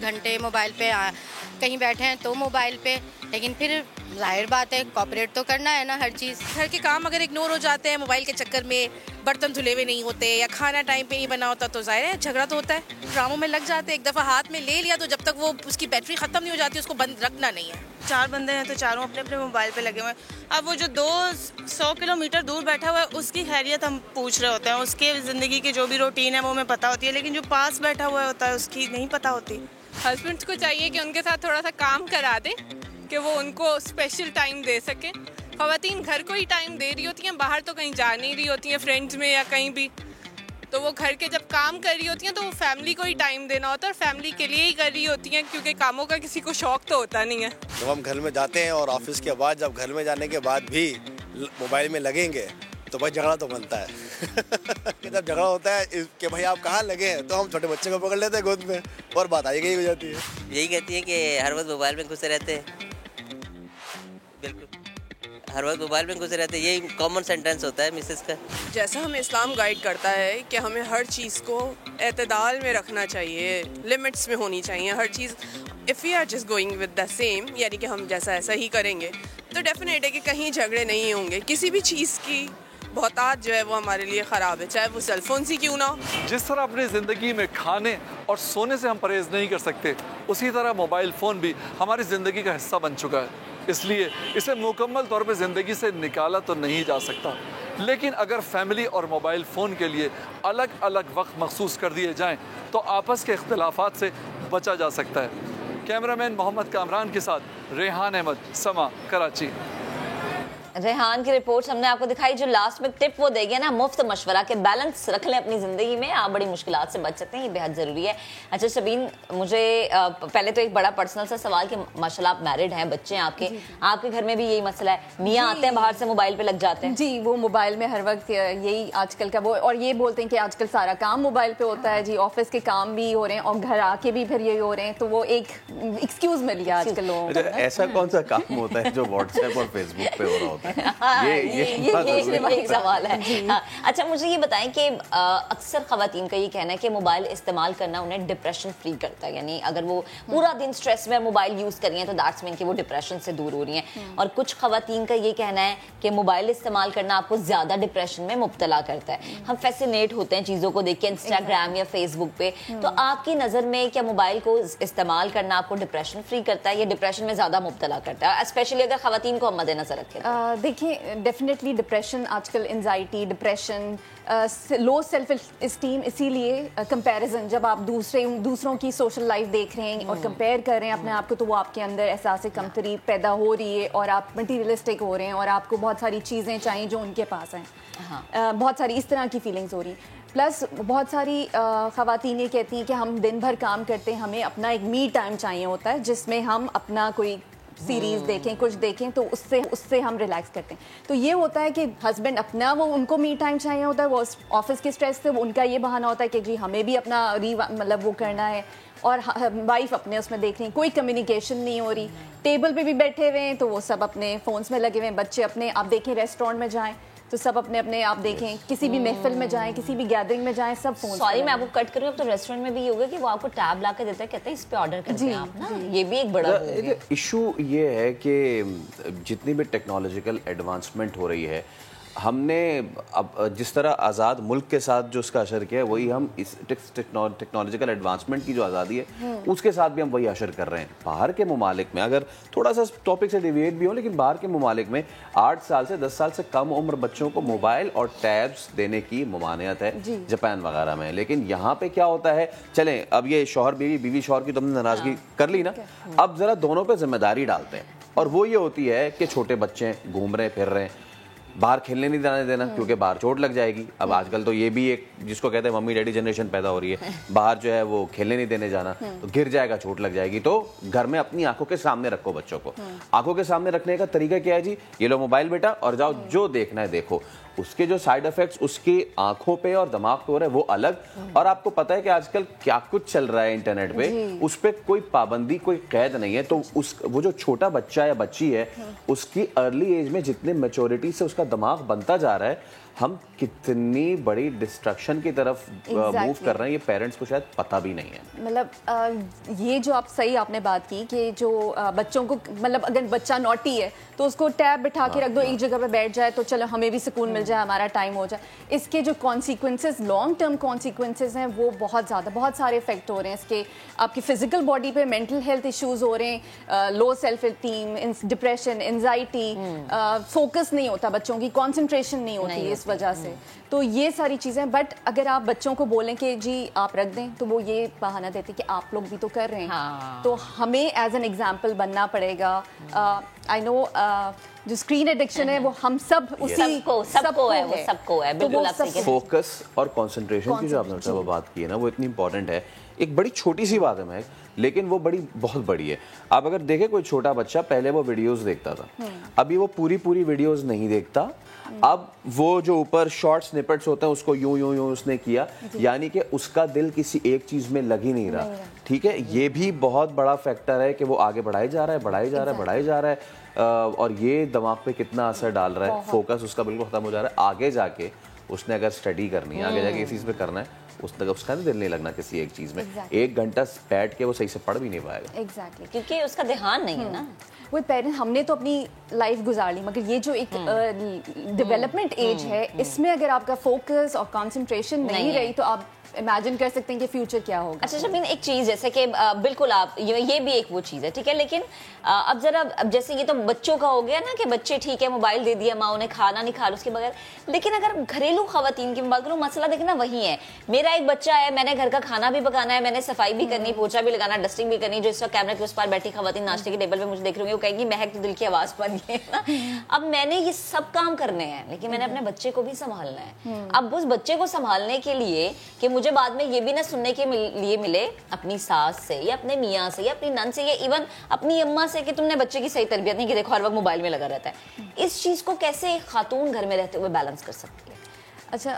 कहीं बैठे हैं तो मोबाइल पे, लेकिन फिर जाहिर बात है कॉपरेट तो करना है ना हर चीज़। घर के काम अगर इग्नोर हो जाते हैं मोबाइल के चक्कर में, बर्तन धुले हुए नहीं होते या खाना टाइम पे नहीं बना होता तो जाहिर है झगड़ा तो होता है। ड्रामों में लग जाते हैं, एक दफ़ा हाथ में ले लिया तो जब तक वो उसकी बैटरी ख़त्म नहीं हो जाती उसको बंद रखना नहीं है। 4 बंदे हैं तो चारों अपने अपने मोबाइल पे लगे हुए हैं। अब वो जो 200 किलोमीटर दूर बैठा हुआ है उसकी खैरियत हम पूछ रहे होते हैं, उसके ज़िंदगी की जो भी रूटीन है वो हमें पता होती है, लेकिन जो पास बैठा हुआ होता है उसकी नहीं पता होती। हस्बैंड्स को चाहिए कि उनके साथ थोड़ा सा काम करा दे कि वो उनको स्पेशल टाइम दे सके। ख़वातीन घर को ही टाइम दे रही होती हैं, बाहर तो कहीं जा नहीं रही होती हैं फ्रेंड्स में या कहीं भी, तो वो घर के जब काम कर रही होती हैं तो वो फैमिली को ही टाइम देना होता है और फैमिली के लिए ही कर रही होती हैं क्योंकि कामों का किसी को शौक तो होता नहीं है। जब हम घर में जाते हैं और ऑफिस के बाद जब घर में जाने के बाद भी मोबाइल में लगेंगे तो भाई झगड़ा तो बनता है जब झगड़ा होता है कि भाई आप कहाँ लगे हैं तो हम छोटे बच्चे को पकड़ लेते हैं गोद में और बात आई गई हो जाती है। यही कहती है कि हर वक्त मोबाइल में घुसे रहते हैं, बिल्कुल हर वक्त मोबाइल में घुसे रहते हैं, यही कॉमन सेंटेंस होता है मिसेस का। जैसा हमें इस्लाम गाइड करता है कि हमें हर चीज़ को एतदाल में रखना चाहिए, लिमिट्स में होनी चाहिए हर चीज़। If we are just going with the same, यानी कि हम जैसा ऐसा ही करेंगे तो डेफिनेट है कि कहीं झगड़े नहीं होंगे। किसी भी चीज़ की बहुतात जो है वो हमारे लिए ख़राब है, चाहे वो सेलफोन से क्यों ना हो। जिस तरह अपनी ज़िंदगी में खाने और सोने से हम परहेज़ नहीं कर सकते, उसी तरह मोबाइल फ़ोन भी हमारी ज़िंदगी का हिस्सा बन चुका है, इसलिए इसे मुकम्मल तौर पे ज़िंदगी से निकाला तो नहीं जा सकता। लेकिन अगर फैमिली और मोबाइल फ़ोन के लिए अलग अलग वक्त मखसूस कर दिए जाएँ तो आपस के इख्तिलाफात से बचा जा सकता है। कैमरामैन मोहम्मद कामरान के साथ रेहान अहमद, समा, कराची। रेहान की रिपोर्ट हमने आपको दिखाई। जो लास्ट में टिप वो देगी ना, मुफ्त मशवरा के बैलेंस रख लें अपनी ज़िंदगी में, आप बड़ी मुश्किलात से बच सकते हैं, ये बेहद ज़रूरी है। अच्छा शबीन, मुझे पहले तो एक बड़ा पर्सनल सा सवाल कि माशाल्लाह आप मैरिड हैं, बच्चे हैं आपके घर में भी यही मसला है? मियाँ आते हैं बाहर से मोबाइल पे लग जाते हैं? जी, वो मोबाइल में हर वक्त यही आजकल का वो, और ये बोलते हैं कि आजकल सारा काम मोबाइल पे होता है जी, ऑफिस के काम भी हो रहे हैं और घर आके भी फिर यही हो रहे हैं, तो वो एक एक्सक्यूज मिल गया आजकल लोगों को। ऐसा कौन सा काम होता है जो व्हाट्सएप और फेसबुक पे हो रहा होता है? ये एक सवाल है। हाँ, अच्छा मुझे ये बताएं कि अक्सर खवातीन का ये कहना है कि मोबाइल इस्तेमाल करना उन्हें डिप्रेशन फ्री करता है, यानी अगर वो पूरा दिन स्ट्रेस में मोबाइल यूज कर रही हैं तो दैट्स मीन कि वो डिप्रेशन से दूर हो रही हैं। और कुछ खवातीन का ये कहना है कि मोबाइल इस्तेमाल करना आपको ज्यादा डिप्रेशन में मुब्तला करता है। हम फैसिनेट होते हैं चीजों को देख के इंस्टाग्राम या फेसबुक पे, तो आपकी नजर में क्या मोबाइल को इस्तेमाल करना आपको डिप्रेशन फ्री करता है या डिप्रेशन में ज्यादा मुब्तला करता है, स्पेशली अगर खवातीन को हम मद्देनजर रखें? देखिए डेफिनेटली डिप्रेशन आजकल anxiety, depression, low self esteem, इसीलिए कंपैरिजन, जब आप दूसरों की सोशल लाइफ देख रहे हैं और कंपेयर कर रहे हैं अपने आप को, तो वो आपके अंदर एहसास कमतरी पैदा हो रही है और आप मटीरियलिस्टिक हो रहे हैं और आपको बहुत सारी चीज़ें चाहिए जो उनके पास हैं। बहुत सारी इस तरह की फीलिंग्स हो रही। प्लस बहुत सारी ख़वातीन ये कहती हैं कि हम दिन भर काम करते हैं, हमें अपना एक मी टाइम चाहिए होता है जिसमें हम अपना कोई सीरीज़ देखें, कुछ देखें, तो उससे हम रिलैक्स करते हैं। तो ये होता है कि हस्बैंड अपना, वो उनको मी टाइम चाहिए होता है, वो ऑफिस के स्ट्रेस से उनका ये बहाना होता है कि जी हमें भी अपना मतलब वो करना है, और वाइफ अपने उसमें देख रही, कोई कम्युनिकेशन नहीं हो रही। टेबल पे भी बैठे हुए हैं तो वो सब अपने फ़ोन्स में लगे हुए हैं, बच्चे अपने, आप देखें रेस्टोरेंट में जाएं तो सब अपने अपने, आप देखें किसी भी महफिल में जाएं, किसी भी गैदरिंग में जाएं, सब फोन। सॉरी मैं आपको कट करूं, अब तो रेस्टोरेंट में भी ये होगा कि वो आपको टैब ला के देता है, कहते हैं इस पे ऑर्डर करते हैं आप ना, ये भी एक बड़ा इशू ये है कि जितनी भी टेक्नोलॉजिकल एडवांसमेंट हो रही है, हमने अब जिस तरह आज़ाद मुल्क के साथ जो उसका असर किया है, वही हम इस टेक्नोलॉजिकल एडवांसमेंट की जो आज़ादी है उसके साथ भी हम वही असर कर रहे हैं। बाहर के ममालिक में, अगर थोड़ा सा टॉपिक से डिविएट भी हो, लेकिन बाहर के ममालिक में 8 साल से 10 साल से कम उम्र बच्चों को मोबाइल और टैब्स देने की ममानियत है जापान वगैरह में। लेकिन यहाँ पे क्या होता है, चलें अब ये शौहर बीवी, बीवी शौहर की तुमने नाराज़गी कर ली ना, अब ज़रा दोनों पर जिम्मेदारी डालते हैं, और वो ये होती है कि छोटे बच्चे घूम रहे फिर रहे हैं, बाहर खेलने नहीं जाने देना क्योंकि बाहर चोट लग जाएगी। अब आजकल तो ये भी एक जिसको कहते हैं मम्मी डैडी जनरेशन पैदा हो रही है, बाहर जो है वो खेलने नहीं देने जाना, तो गिर जाएगा, चोट लग जाएगी। तो घर में अपनी आंखों के सामने रखो बच्चों को। आंखों के सामने रखने का तरीका क्या है जी, ये लो मोबाइल बेटा और जाओ जो देखना है देखो। उसके जो साइड इफेक्ट्स उसकी आंखों पे और दिमाग पे हो रहे हैं वो अलग, और आपको पता है कि आजकल क्या कुछ चल रहा है इंटरनेट पे, उस पे कोई पाबंदी, कोई कैद नहीं है। तो वो जो छोटा बच्चा या बच्ची है, उसकी अर्ली एज में जितने मैच्योरिटी से उसका दिमाग बनता जा रहा है, हम कितनी बड़ी डिस्ट्रक्शन की तरफ मूव कर रहे हैं, ये पेरेंट्स को शायद पता भी नहीं है। मतलब ये जो आप सही आपने बात की कि जो बच्चों को, मतलब अगर बच्चा नॉटी है तो उसको टैब बिठा के रख दो, एक जगह पे बैठ जाए तो चलो हमें भी सुकून मिल जाए, हमारा टाइम हो जाए। इसके जो कॉन्सिक्वेंसेस, लॉन्ग टर्म कॉन्सिक्वेंसेस हैं, वो बहुत ज़्यादा, बहुत सारे इफेक्ट हो रहे हैं इसके। आपकी फिजिकल बॉडी पे मेंटल हेल्थ इश्यूज हो रहे हैं, low self esteem, depression, anxiety, focus नहीं होता बच्चों की, कॉन्सेंट्रेशन नहीं होती है इस वजह से। तो ये सारी चीज़ें, बट अगर आप बच्चों को बोलें कि जी आप रख दें, तो वो ये बहाना देते कि आप लोग भी तो कर रहे हैं। तो हमें एज एन एग्जाम्पल बनना पड़ेगा। आई नो जो स्क्रीन एडिक्शन है वो हम सब उसी सबको है, बिल्कुल आप सही। फोकस और कंसंट्रेशन की जो आपने बात की है ना, वो इतनी इंपॉर्टेंट है। एक बड़ी छोटी सी बात है महक, लेकिन वो बहुत बड़ी है। आप अगर देखें कोई छोटा बच्चा, पहले वो वीडियोस देखता था, अभी वो पूरी वीडियोस नहीं देखता। अब वो जो ऊपर शॉर्ट स्निपेट्स होते हैं उसको यूं उसने किया, यानी कि उसका दिल किसी एक चीज में लग ही नहीं रहा। ठीक है, ये भी बहुत बड़ा फैक्टर है कि वो आगे बढ़ाई जा रहा है, और ये दिमाग पे कितना असर डाल रहा है। फोकस उसका बिल्कुल खत्म हो जा रहा है। आगे जाके उसने अगर स्टडी करनी है, आगे जाके इस चीज पे करना है, उसका दिल नहीं लगना किसी एक चीज में। 1 घंटा बैठ के वो सही से पढ़ भी नहीं पाएगा। एग्जैक्टली, क्योंकि उसका ध्यान नहीं है ना। वो पेरेंट, हमने तो अपनी लाइफ गुजार ली, मगर ये जो एक डेवलपमेंट एज है, इसमें अगर आपका फोकस और कंसंट्रेशन नहीं रही तो आप इमेजिन कर सकते हैं कि फ्यूचर क्या होगा। अच्छा शबीन, एक चीज जैसे कि बिल्कुल आप ये भी एक वो चीज है, ठीक है, लेकिन अब जरा, अब जैसे ये तो बच्चों का हो गया ना कि बच्चे ठीक है मोबाइल दे दिया माँ ने, खाना नहीं खा लो उसके बगैर, लेकिन अगर घरेलू खवातीन की बात करूँ, मसला देखना वही है। मेरा एक बच्चा है, मैंने घर का खाना भी पकाना है, मैंने सफाई भी करनी, पोछा भी लगाना, डस्टिंग भी करनी। जो इस वक्त कैमरे के उस पार बैठी खवातीन नाश्ते के टेबल पे मुझे देख रही होंगी, वो कहेंगी महक तो दिल की आवाज बन गई है। अब मैंने ये सब काम करने हैं, लेकिन मैंने अपने बच्चे को भी संभालना है। अब उस बच्चे को संभालने के लिए कि मुझे बाद में ये भी ना सुनने के लिए मिले अपनी सास से या अपने मियाँ से या अपनी नंद से या इवन अपनी अम्मा से कि तुमने बच्चे की सही तरबियत नहीं की, देखो हर वक्त मोबाइल में लगा रहता है। इस चीज को कैसे एक खातून घर में रहते हुए बैलेंस कर सकती है? अच्छा,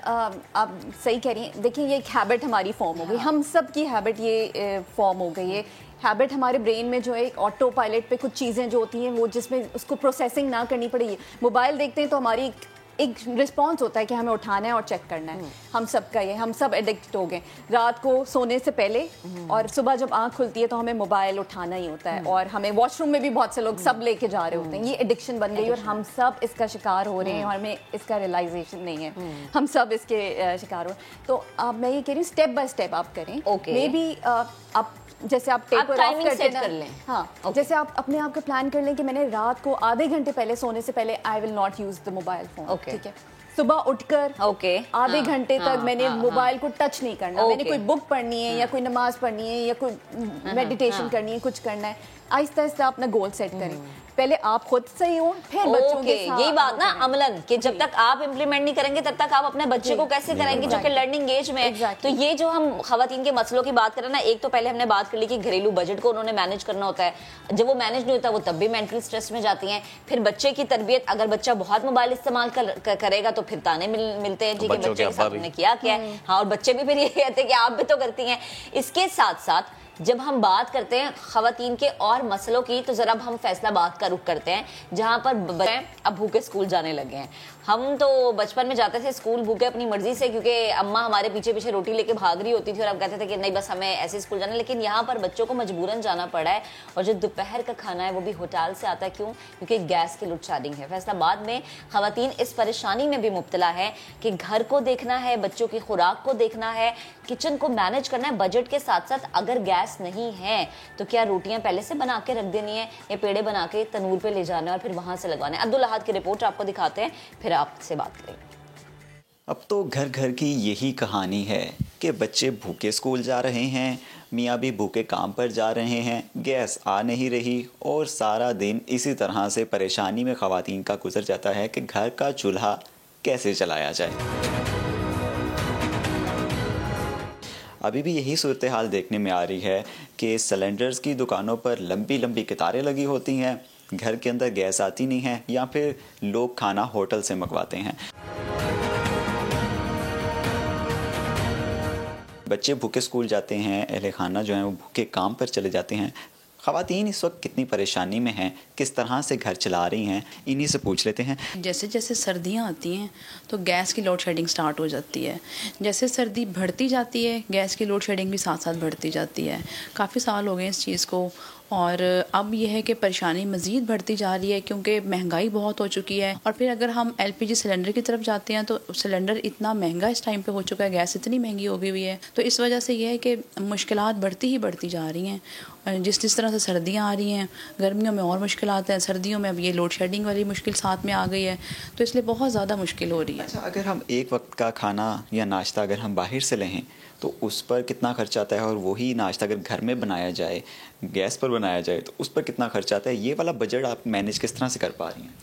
आप सही कह रही हैं। देखिए, ये एक हैबिट हमारी फॉर्म हो गई, हम सब की हैबिट ये फॉर्म हो गई है। हैबिट हमारे ब्रेन में जो है ऑटो पायलट पे कुछ चीज़ें जो होती हैं वो जिसमें उसको प्रोसेसिंग ना करनी पड़ेगी। मोबाइल देखते हैं तो हमारी एक रिस्पॉन्स होता है कि हमें उठाना है और चेक करना है। हम सब का ये, हम सब एडिक्ट हो गए रात को सोने से पहले और सुबह जब आंख खुलती है तो हमें मोबाइल उठाना ही होता है और हमें वॉशरूम में भी बहुत से लोग सब लेके जा रहे होते हैं। ये एडिक्शन बन गई और हम सब इसका शिकार हो रहे हैं और हमें इसका रियलाइजेशन नहीं है। हम सब इसके शिकार हो। तो मैं ये कह रही हूँ स्टेप बाय स्टेप आप करें। मे बी आप जैसे आप टेपर ऑफ कर लें, हाँ जैसे आप अपने आप का प्लान कर लें कि मैंने रात को आधे घंटे पहले सोने से पहले I will not use the mobile phone. ठीक है, सुबह उठकर आधे घंटे तक मैंने मोबाइल को टच नहीं करना। मैंने कोई बुक पढ़नी है या कोई नमाज पढ़नी है या कोई मेडिटेशन करनी है, कुछ करना है। आहिस्ता आहिस्ता अपना गोल सेट करें। पहले आप खुद सही हो फिर बच्चों के साथ। यही बात ना अमलन कि जब तक आप इम्प्लीमेंट नहीं करेंगे तब तक आप अपने बच्चे को कैसे कराएंगे जो कि लर्निंग एज में है। तो ये जो हम खवातीन के मसलों की बात करें ना, एक तो पहले हमने बात कर ली कि घरेलू बजट को उन्होंने मैनेज करना होता है। जब वो मैनेज नहीं होता वो तब भी मेंटल स्ट्रेस में जाती हैं। फिर बच्चे की तरबियत, अगर बच्चा बहुत मोबाइल इस्तेमाल करेगा तो फिर ताने मिलते हैं जी कि बच्चे के साथ उन्होंने किया क्या है। हाँ, और बच्चे भी फिर ये कहते हैं कि आप भी तो करती हैं। इसके साथ साथ जब हम बात करते हैं खवातीन के और मसलों की तो जरा अब हम फैसलाबाद का रुख करते हैं जहां पर बच्चे अब भूखे स्कूल जाने लगे हैं। हम तो बचपन में जाते थे स्कूल भूखे अपनी मर्जी से क्योंकि अम्मा हमारे पीछे पीछे रोटी लेके भाग रही होती थी और हम कहते थे कि नहीं बस हमें ऐसे स्कूल जाना है। लेकिन यहाँ पर बच्चों को मजबूरन जाना पड़ा है और जो दोपहर का खाना है वो भी होटल से आता है। क्यों? क्योंकि गैस की लोड शेडिंग है। फैसलाबाद में खवातीन इस परेशानी में भी मुब्तला है कि घर को देखना है, बच्चों की खुराक को देखना है, किचन को मैनेज करना है बजट के साथ साथ। अगर गैस नहीं है तो क्या रोटियां पहले से बना के रख देनी है या पेड़े बना के तनूर पे ले जाना है और फिर वहां से लगवाना है। अब्दुल अहद की रिपोर्ट आपको दिखाते हैं, फिर आपसे बात करेंगे। अब तो घर घर की यही कहानी है कि बच्चे भूखे स्कूल जा रहे हैं, मियाँ भी भूखे काम पर जा रहे हैं, गैस आ नहीं रही और सारा दिन इसी तरह से परेशानी में खवातीन का गुजर जाता है कि घर का चूल्हा कैसे चलाया जाए। अभी भी यही सूरत हाल देखने में आ रही है कि सिलेंडर्स की दुकानों पर लंबी लंबी कतारें लगी होती हैं, घर के अंदर गैस आती नहीं है या फिर लोग खाना होटल से मंगवाते हैं। बच्चे भूखे स्कूल जाते हैं, अहले खाना जो हैं वो भूखे काम पर चले जाते हैं। ख़वातीन इस वक्त कितनी परेशानी में हैं, किस तरह से घर चला रही हैं, इन्हीं से पूछ लेते हैं। जैसे जैसे सर्दियाँ आती हैं तो गैस की लोड शेडिंग स्टार्ट हो जाती है। जैसे सर्दी बढ़ती जाती है गैस की लोड शेडिंग भी साथ साथ बढ़ती जाती है। काफ़ी साल हो गए इस चीज़ को और अब यह है कि परेशानी मज़ीद बढ़ती जा रही है क्योंकि महंगाई बहुत हो चुकी है। और फिर अगर हम LPG सिलेंडर की तरफ जाते हैं तो सिलेंडर इतना महंगा इस टाइम पे हो चुका है, गैस इतनी महंगी हो गई हुई है। तो इस वजह से यह है कि मुश्किलात बढ़ती ही बढ़ती जा रही हैं। जिस तरह से सर्दियाँ आ रही हैं, गर्मियों में और मुश्किलात हैं, सर्दियों में अब ये लोड शेडिंग वाली मुश्किल साथ में आ गई है, तो इसलिए बहुत ज़्यादा मुश्किल हो रही है। अच्छा, अगर हम एक वक्त का खाना या नाश्ता अगर हम बाहर से लें तो उस पर कितना खर्च आता है, और वही नाश्ता अगर घर में बनाया जाए, गैस पर बनाया जाए, तो उस पर कितना खर्च आता है? ये वाला बजट आप मैनेज किस तरह से कर पा रही हैं?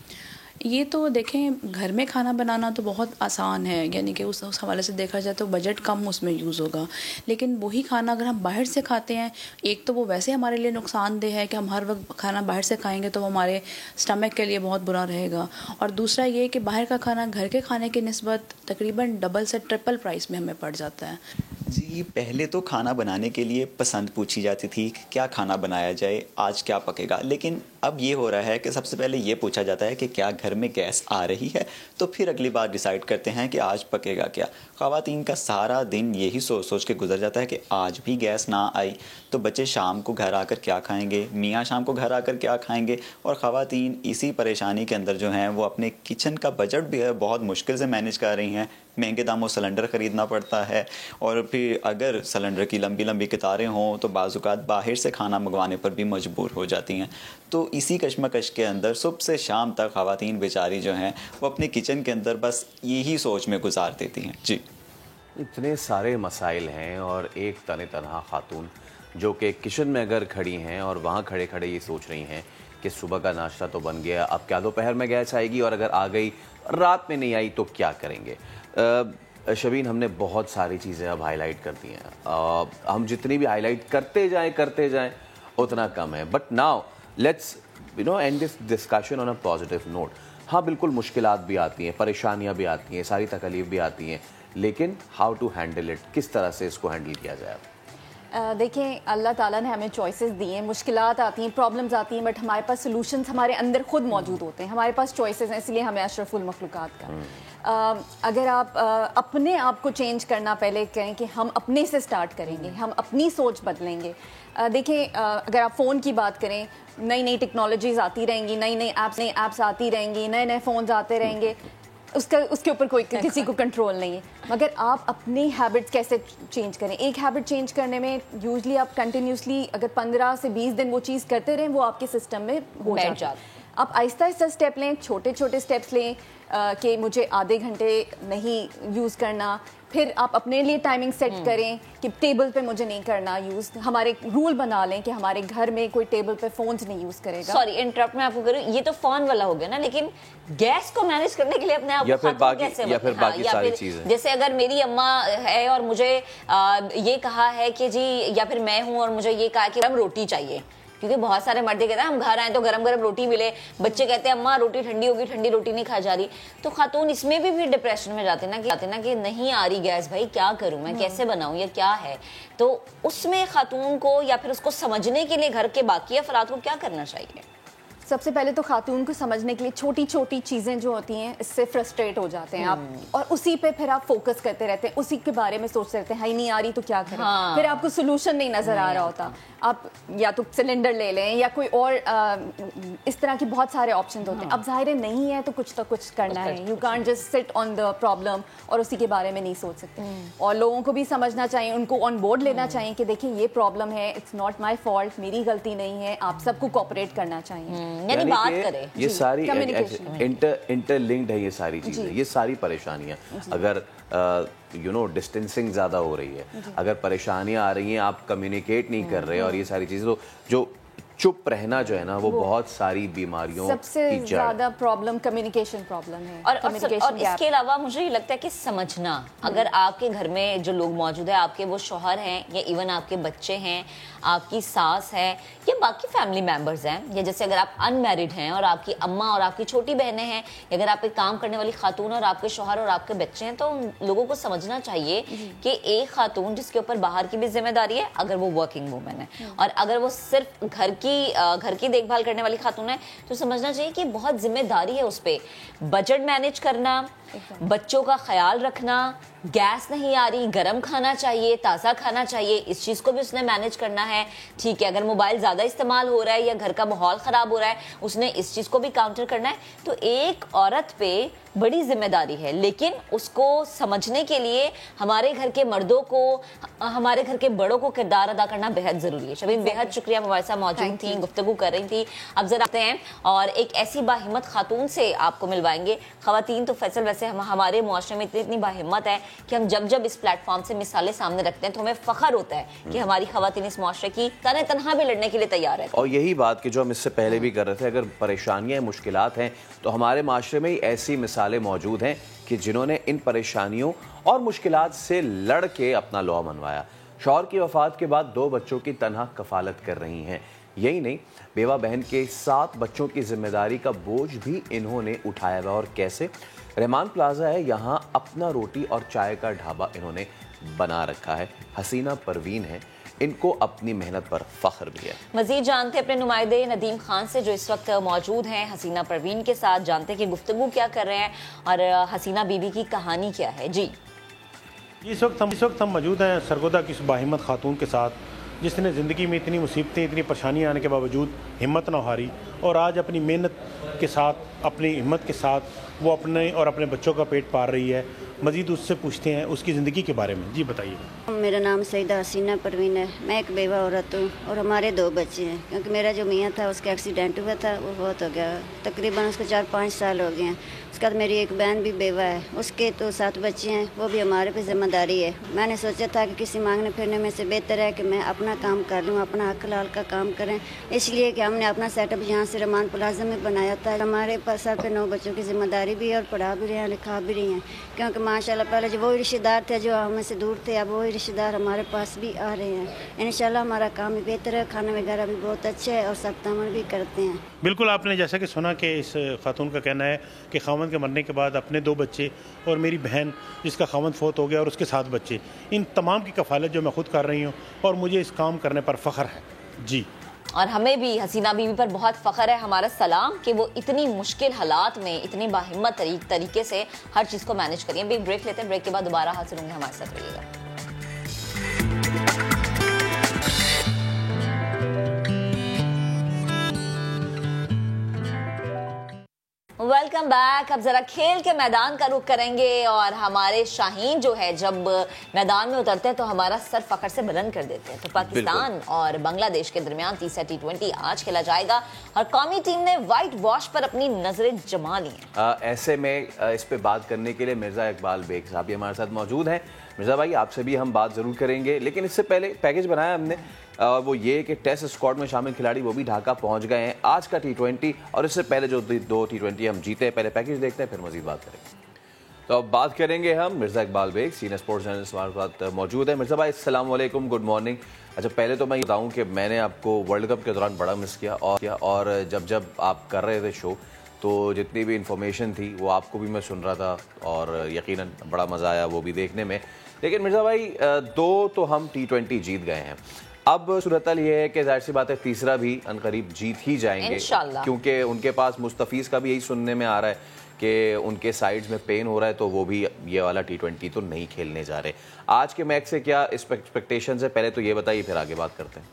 ये तो देखें, घर में खाना बनाना तो बहुत आसान है, यानी कि उस हवाले से देखा जाए तो बजट कम उसमें यूज़ होगा। लेकिन वही खाना अगर हम बाहर से खाते हैं, एक तो वो वैसे हमारे लिए नुकसानदेह है कि हम हर वक्त खाना बाहर से खाएंगे तो वो हमारे स्टमक के लिए बहुत बुरा रहेगा। और दूसरा ये कि बाहर का खाना घर के खाने की निस्बत तकरीबन डबल से ट्रिपल प्राइस में हमें पड़ जाता है। जी, पहले तो खाना बनाने के लिए पसंद पूछी जाती थी कि क्या खाना बनाया जाए, आज क्या पकेगा। लेकिन अब ये हो रहा है कि सबसे पहले ये पूछा जाता है कि क्या घर में गैस आ रही है, तो फिर अगली बार डिसाइड करते हैं कि आज पकेगा क्या। ख़वातीन का सारा दिन यही सोच सोच के गुजर जाता है कि आज भी गैस ना आई तो बच्चे शाम को घर आकर क्या खाएंगे, मियाँ शाम को घर आकर क्या खाएंगे। और ख़वातीन इसी परेशानी के अंदर जो हैं वो अपने किचन का बजट भी है बहुत मुश्किल से मैनेज कर रही हैं। महंगे दामों सिलेंडर ख़रीदना पड़ता है और फिर अगर सिलेंडर की लंबी लंबी कतारें हों तो बाज़-औक़ात बाहर से खाना मंगवाने पर भी मजबूर हो जाती हैं। तो इसी कशमकश के अंदर सुबह से शाम तक ख़वातीन बेचारी जो हैं वो अपने किचन के अंदर बस यही सोच में गुजार देती हैं। जी, इतने सारे मसाइल हैं और एक तनहा खातून जो कि किचन में अगर खड़ी हैं और वहाँ खड़े खड़े ये सोच रही हैं कि सुबह का नाश्ता तो बन गया, अब क्या दोपहर में गैस आएगी, और अगर आ गई रात में नहीं आई तो क्या करेंगे। शबीन, हमने बहुत सारी चीज़ें अब हाईलाइट कर दी हैं। हम जितनी भी हाईलाइट करते जाएं उतना कम है। But now let's end this discussion on a positive note. हाँ, बिल्कुल मुश्किलात भी आती हैं, परेशानियाँ भी आती हैं, सारी तकलीफ भी आती हैं, लेकिन हाउ टू हैंडल इट, किस तरह से इसको हैंडल किया जाए। देखें, अल्लाह ताला ने हमें चॉइसेस दी हैं, मुश्किलात आती हैं, प्रॉब्लम्स आती हैं, बट हमारे पास सॉल्यूशंस हमारे अंदर खुद मौजूद होते हैं, हमारे पास चॉइसेस हैं, इसलिए हमें अशरफुल मखलूक़ात का। अगर आप अपने आप को चेंज करना पहले कहें कि हम अपने से स्टार्ट करेंगे, हम अपनी सोच बदलेंगे। देखें, अगर आप फ़ोन की बात करें, नई नई टेक्नोलॉजीज़ आती रहेंगी, नई नई ऐप्स आती रहेंगी, नए नए फ़ोन्स आते रहेंगे, उसके ऊपर कोई किसी को कंट्रोल नहीं है। मगर आप अपनी हैबिट्स कैसे चेंज करें? एक हैबिट चेंज करने में यूजली आप कंटिन्यूसली अगर 15 से 20 दिन वो चीज़ करते रहें, वो आपके सिस्टम में हो जाता है। आप आहिस्ता आहिस्ता स्टेप लें, छोटे छोटे स्टेप्स लें कि मुझे आधे घंटे नहीं यूज़ करना, फिर आप अपने लिए टाइमिंग सेट करें कि टेबल पे मुझे नहीं करना यूज़। हमारे रूल बना लें कि हमारे घर में कोई टेबल पे फ़ोन्स नहीं यूज़ करेगा। सॉरी इंटरप्ट मैं आपको करूँ, ये तो फ़ोन वाला हो गया ना, लेकिन गैस को मैनेज करने के लिए अपने आप या फिर बाकी सारी चीज़ें, जैसे अगर मेरी अम्मा है और मुझे ये कहा है कि जी, या फिर मैं हूँ और मुझे ये कहा कि हम रोटी चाहिए, क्योंकि बहुत सारे मर्द कहते हैं हम घर आए तो गरम गरम रोटी मिले, बच्चे कहते हैं अम्मा रोटी ठंडी होगी, ठंडी रोटी नहीं खा जा रही, तो खातून इसमें भी डिप्रेशन में जाते ना कि नहीं आ रही गैस, भाई क्या करूं मैं, कैसे बनाऊं, ये क्या है। तो उसमें खातून को या फिर उसको समझने के लिए घर के बाकी अफराद को क्या करना चाहिए? सबसे पहले तो खातून को समझने के लिए छोटी छोटी चीज़ें जो होती हैं, इससे फ्रस्ट्रेट हो जाते हैं आप, और उसी पे फिर आप फोकस करते रहते हैं, उसी के बारे में सोचते रहते हैं, हाई नहीं आ रही तो क्या करें। फिर आपको सोल्यूशन नहीं नज़र आ रहा होता, आप या तो सिलेंडर ले लें या कोई और इस तरह के बहुत सारे ऑप्शन होते हैं। अब ज़ाहिर नहीं है तो कुछ करना है, you can't just sit on the problem और उसी के बारे में नहीं सोच सकते। और लोगों को भी समझना चाहिए, उनको ऑन बोर्ड लेना चाहिए कि देखिए ये प्रॉब्लम है, इट्स नॉट माई फॉल्ट, मेरी गलती नहीं है, आप सबको कोऑपरेट करना चाहिए, यानी बात करें। ये सारी इंटरलिंक्ड है, ये सारी चीजें, ये सारी परेशानियां। अगर डिस्टेंसिंग ज़्यादा हो रही है, अगर परेशानियां आ रही हैं, आप कम्युनिकेट नहीं कर रहे और ये सारी चीज़ें, तो जो चुप रहना जो है ना, वो बहुत सारी बीमारियों सबसे ज़्यादा प्रॉब्लम कम्युनिकेशन प्रॉब्लम है। और इसके अलावा मुझे ये लगता है कि समझना, अगर आपके घर में जो लोग मौजूद है, आपके वो शौहर हैं या इवन आपके बच्चे हैं, आपकी सास है या बाकी फैमिली मेंबर्स हैं, या जैसे अगर आप अनमैरिड हैं और आपकी अम्मा और आपकी छोटी बहनें हैं, अगर आप एक काम करने वाली खातून और आपके शौहर और आपके बच्चे हैं, तो उन लोगों को समझना चाहिए कि एक खातून जिसके ऊपर बाहर की भी जिम्मेदारी है, अगर वो वर्किंग वूमेन है, और अगर वो सिर्फ घर की देखभाल करने वाली खातून है, तो समझना चाहिए कि बहुत जिम्मेदारी है उस पर, बजट मैनेज करना, बच्चों का ख्याल रखना, गैस नहीं आ रही, गरम खाना चाहिए, ताज़ा खाना चाहिए, इस चीज़ को भी उसने मैनेज करना है। ठीक है, अगर मोबाइल ज़्यादा इस्तेमाल हो रहा है या घर का माहौल ख़राब हो रहा है, उसने इस चीज़ को भी काउंटर करना है। तो एक औरत पे बड़ी जिम्मेदारी है, लेकिन उसको समझने के लिए हमारे घर के मर्दों को, हमारे घर के बड़ों को किरदार अदा करना बेहद ज़रूरी है। शबीन, बेहद शुक्रिया, हमारे साथ मौजूद थी, गुफ्तगू कर रही थी। अब जरा आते हैं और एक ऐसी बाहिम्मत खातून से आपको मिलवाएंगे। ख़वातीन तो फैसल वैसे हमारे मुआशरे में इतनी बाहिम्मत है कि हम जब इस प्लेटफॉर्म से मिसालें सामने रखते हैं तो हमें फ़ख्र होता है कि हमारी ख़वातीन इस मुआशरे की तन्हा भी लड़ने के लिए तैयार है। और यही बात कि जो हम इससे पहले भी कर रहे थे, अगर परेशानियां, मुश्किलात हैं, तो हमारे माशरे में ही ऐसी मिसालें मौजूद हैं कि जिन्होंने इन परेशानियों और मुश्किलात से लड़ के अपना लौह मनवाया। शौहर की वफ़ात के बाद 2 बच्चों की तन्हा कफालत कर रही हैं। यही नहीं, बेवा बहन के 7 बच्चों की जिम्मेदारी का बोझ भी इन्होंने उठाया हुआ। और कैसे? रहमान प्लाजा है, यहाँ अपना रोटी और चाय का ढाबा इन्होंने बना रखा है। हसीना परवीन है, इनको अपनी मेहनत पर फख्र भी है। मजीद जानते अपने नुमाइंदे नदीम खान से, जो इस वक्त मौजूद हैं हसीना परवीन के साथ, जानते कि गुफ्तगू क्या कर रहे हैं और हसीना बीबी की कहानी क्या है। जी, इस वक्त हम मौजूद हैं सरगोदा की बाहिम्मत खातून के साथ, जिसने ज़िंदगी में इतनी मुसीबतें, इतनी परेशानियाँ आने के बावजूद हिम्मत न हारी, और आज अपनी मेहनत के साथ, अपनी हिम्मत के साथ वो अपने और अपने बच्चों का पेट पाल रही है। मज़ीद उससे पूछते हैं उसकी ज़िंदगी के बारे में। जी बताइए। मेरा नाम सईदा हसीना परवीन है, मैं एक बेवा औरत हूँ और हमारे 2 बच्चे हैं, क्योंकि मेरा जो मियाँ था उसका एक्सीडेंट हुआ था, वो बहुत हो गया, तकरीबन उसको 4-5 साल हो गए हैं। उसके बाद मेरी एक बहन भी बेवा है, उसके तो 7 बच्चे हैं, वो भी हमारे पे जिम्मेदारी है। मैंने सोचा था कि किसी मांगने फिरने में से बेहतर है कि मैं अपना काम कर लूँ, अपना हक हलाल का काम करें, इसलिए कि हमने अपना सेटअप यहाँ से रहमान प्लाजा में बनाया था। हमारे पास सर पे 9 बच्चों की जिम्मेदारी भी है और पढ़ा भी रहे हैं, लिखा भी रही हैं, क्योंकि माशाल्लाह पहले जो वही रिश्तेदार थे जो हमें से दूर थे, अब वही रिश्तेदार हमारे पास भी आ रहे हैं। इंशाल्लाह हमारा काम भी बेहतर है, खाना वगैरह भी बहुत अच्छा है और सब तमन भी करते हैं। बिल्कुल, आपने जैसा कि सुना कि इस खातून का कहना है कि खावंद के मरने के बाद अपने 2 बच्चे और मेरी बहन जिसका खावंद फौत हो गया और उसके 7 बच्चे, इन तमाम की कफ़ालत जो मैं खुद कर रही हूँ और मुझे इस काम करने पर फ़ख्र है जी। और हमें भी हसीना बीवी पर बहुत फ़ख्र है, हमारा सलाम कि वो इतनी मुश्किल हालात में इतनी बाहिम्मत तरीके से हर चीज़ को मैनेज करिए। भी ब्रेक लेते हैं, ब्रेक के बाद दोबारा हाजिर होंगे, हमारे साथ रहिएगा। Welcome back. अब जरा खेल के मैदान का रुख करेंगे और हमारे शाहीन जो है जब मैदान में उतरते हैं तो हमारा सर फखर से बुलंद कर देते हैं। तो पाकिस्तान और बांग्लादेश के दरमियान तीसरा T20 आज खेला जाएगा और कौमी टीम ने व्हाइट वॉश पर अपनी नजरें जमा ली हैं। ऐसे में इस पे बात करने के लिए मिर्जा इकबाल बेग साहब भी हमारे साथ मौजूद हैं। मिर्जा भाई, आपसे भी हम बात जरूर करेंगे, लेकिन इससे पहले पैकेज बनाया हमने, वो ये कि टेस्ट स्क्वाड में शामिल खिलाड़ी वो भी ढाका पहुंच गए हैं आज का T20 और इससे पहले जो 2 T20 हम जीते हैं। पहले पैकेज देखते हैं, फिर मजीद बात करेंगे। तो अब बात करेंगे हम Mirza Iqbal Baig, senior sports journalist हमारे साथ मौजूद है। मिर्जा भाई अस्सलाम वालेकुम, गुड मॉर्निंग। अच्छा, पहले तो मैं ये बताऊँ कि मैंने आपको वर्ल्ड कप के दौरान बड़ा मिस किया और जब आप कर रहे थे शो तो जितनी भी इंफॉर्मेशन थी वो आपको भी मैं सुन रहा था और यकीनन बड़ा मज़ा आया वो भी देखने में। लेकिन मिर्जा भाई 2 तो हम T20 जीत गए हैं, अब सूरत ये है कि जाहिर सी बात है तीसरा भी अनकरीब जीत ही जाएंगे, क्योंकि उनके पास मुस्तफीज़ का भी यही सुनने में आ रहा है कि उनके साइड्स में पेन हो रहा है, तो वो भी ये वाला T20 तो नहीं खेलने जा रहे। आज के मैच से क्या एक्सपेक्टेशन है, पहले तो ये बताइए, फिर आगे बात करते हैं।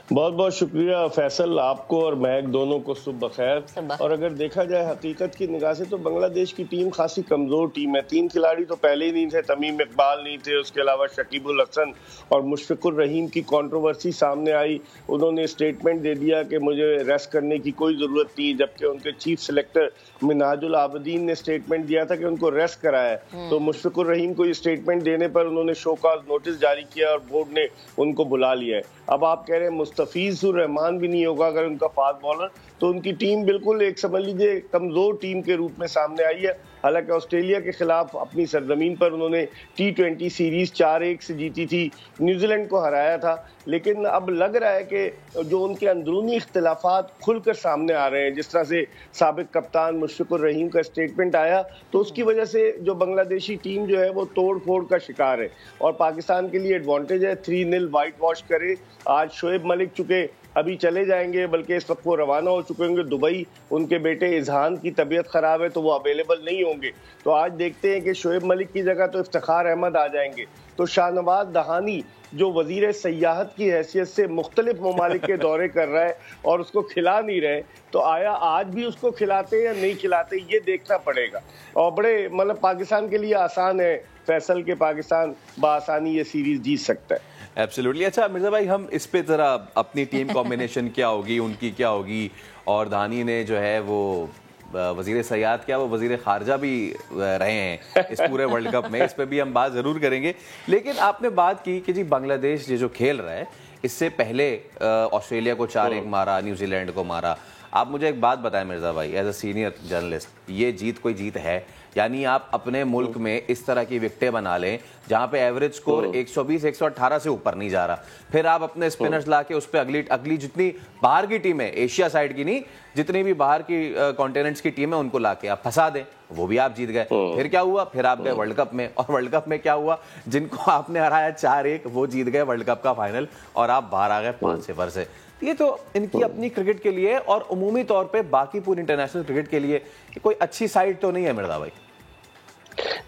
बहुत बहुत शुक्रिया फैसल, आपको और महक दोनों को सुबह बखैर। और अगर देखा जाए हकीकत की निगाह से तो बांग्लादेश की टीम खासी कमज़ोर टीम है। 3 खिलाड़ी तो पहले ही नहीं थे, तमीम इकबाल नहीं थे, उसके अलावा शकीबुल हसन और मुशफिकुर रहीम की कंट्रोवर्सी सामने आई। उन्होंने स्टेटमेंट दे दिया कि मुझे रेस्ट करने की कोई ज़रूरत नहीं, जबकि उनके चीफ सेलेक्टर मिनाजुल आबदीन ने स्टेटमेंट दिया था कि उनको रेस्ट कराया। तो मुशफिकुर रहीम को ये स्टेटमेंट देने पर उन्होंने शो कॉज नोटिस जारी किया और बोर्ड ने उनको बुला लिया है। अब आप कह रहे हैं मुस्तफीजुर रहमान भी नहीं होगा अगर उनका फास्ट बॉलर, तो उनकी टीम बिल्कुल एक समझ लीजिए कमजोर टीम के रूप में सामने आई है। हालांकि ऑस्ट्रेलिया के खिलाफ अपनी सरजमीन पर उन्होंने T20 सीरीज 4-1 से जीती थी, न्यूजीलैंड को हराया था, लेकिन अब लग रहा है कि जो उनके अंदरूनी इख्तिलाफात खुलकर सामने आ रहे हैं, जिस तरह से साबिक कप्तान मुशफिकुर रहीम का स्टेटमेंट आया, तो उसकी वजह से जो बांग्लादेशी टीम जो है वो तोड़ फोड़ का शिकार है और पाकिस्तान के लिए एडवांटेज है 3-0 वाइट वॉश करे। आज शोएब मलिक चुके अभी चले जाएंगे, बल्कि इस वक्त वो रवाना हो चुके होंगे दुबई, उनके बेटे इजहान की तबीयत खराब है तो वो अवेलेबल नहीं होंगे। तो आज देखते हैं कि शोएब मलिक की जगह तो इफ्तिखार अहमद आ जाएंगे। तो शाहनवाज दहानी जो वजीर सयाहत की हैसियत से मुख्तलिफ ममालिक के दौरे कर रहा है और उसको खिला नहीं रहे, तो आया आज भी उसको खिलाते या नहीं खिलाते ये देखना पड़ेगा। और बड़े मतलब पाकिस्तान के लिए आसान है फैसल के, पाकिस्तान बआसानी ये सीरीज जीत सकता है। एब्सोल्युटली। अच्छा मिर्जा भाई, हम इस पे ज़रा अपनी टीम कॉम्बिनेशन क्या होगी, उनकी क्या होगी, और धानी ने जो है वो वजीर सयाहत क्या वो वजीर खारजा भी रहे हैं इस पूरे वर्ल्ड कप में, इस पे भी हम बात ज़रूर करेंगे। लेकिन आपने बात की कि जी बांग्लादेश जो खेल रहा है, इससे पहले ऑस्ट्रेलिया को 4-1 मारा, न्यूजीलैंड को मारा। आप मुझे एक बात बताएं मिर्जा भाई, एज अ सीनियर जर्नलिस्ट, ये जीत कोई जीत है? यानी आप अपने मुल्क में इस तरह की विकेटें बना लें जहां पे एवरेज स्कोर 120-118 से ऊपर नहीं जा रहा, फिर आप अपने स्पिनर्स लाके उस पर अगली जितनी बाहर की टीम है, एशिया साइड की नहीं, जितनी भी बाहर की कॉन्टिनेंट्स की टीम है उनको लाके आप फंसा दें, वो भी आप जीत गए। फिर क्या हुआ? फिर आप गए वर्ल्ड कप में, और वर्ल्ड कप में क्या हुआ? जिनको आपने हराया 4-1 वो जीत गए वर्ल्ड कप का फाइनल और आप बाहर आ गए 5-0 से। ये तो इनकी अपनी क्रिकेट के लिए और उमूमी तौर पे बाकी पूरी इंटरनेशनल क्रिकेट के लिए कोई अच्छी साइड तो नहीं है मिर्जा भाई।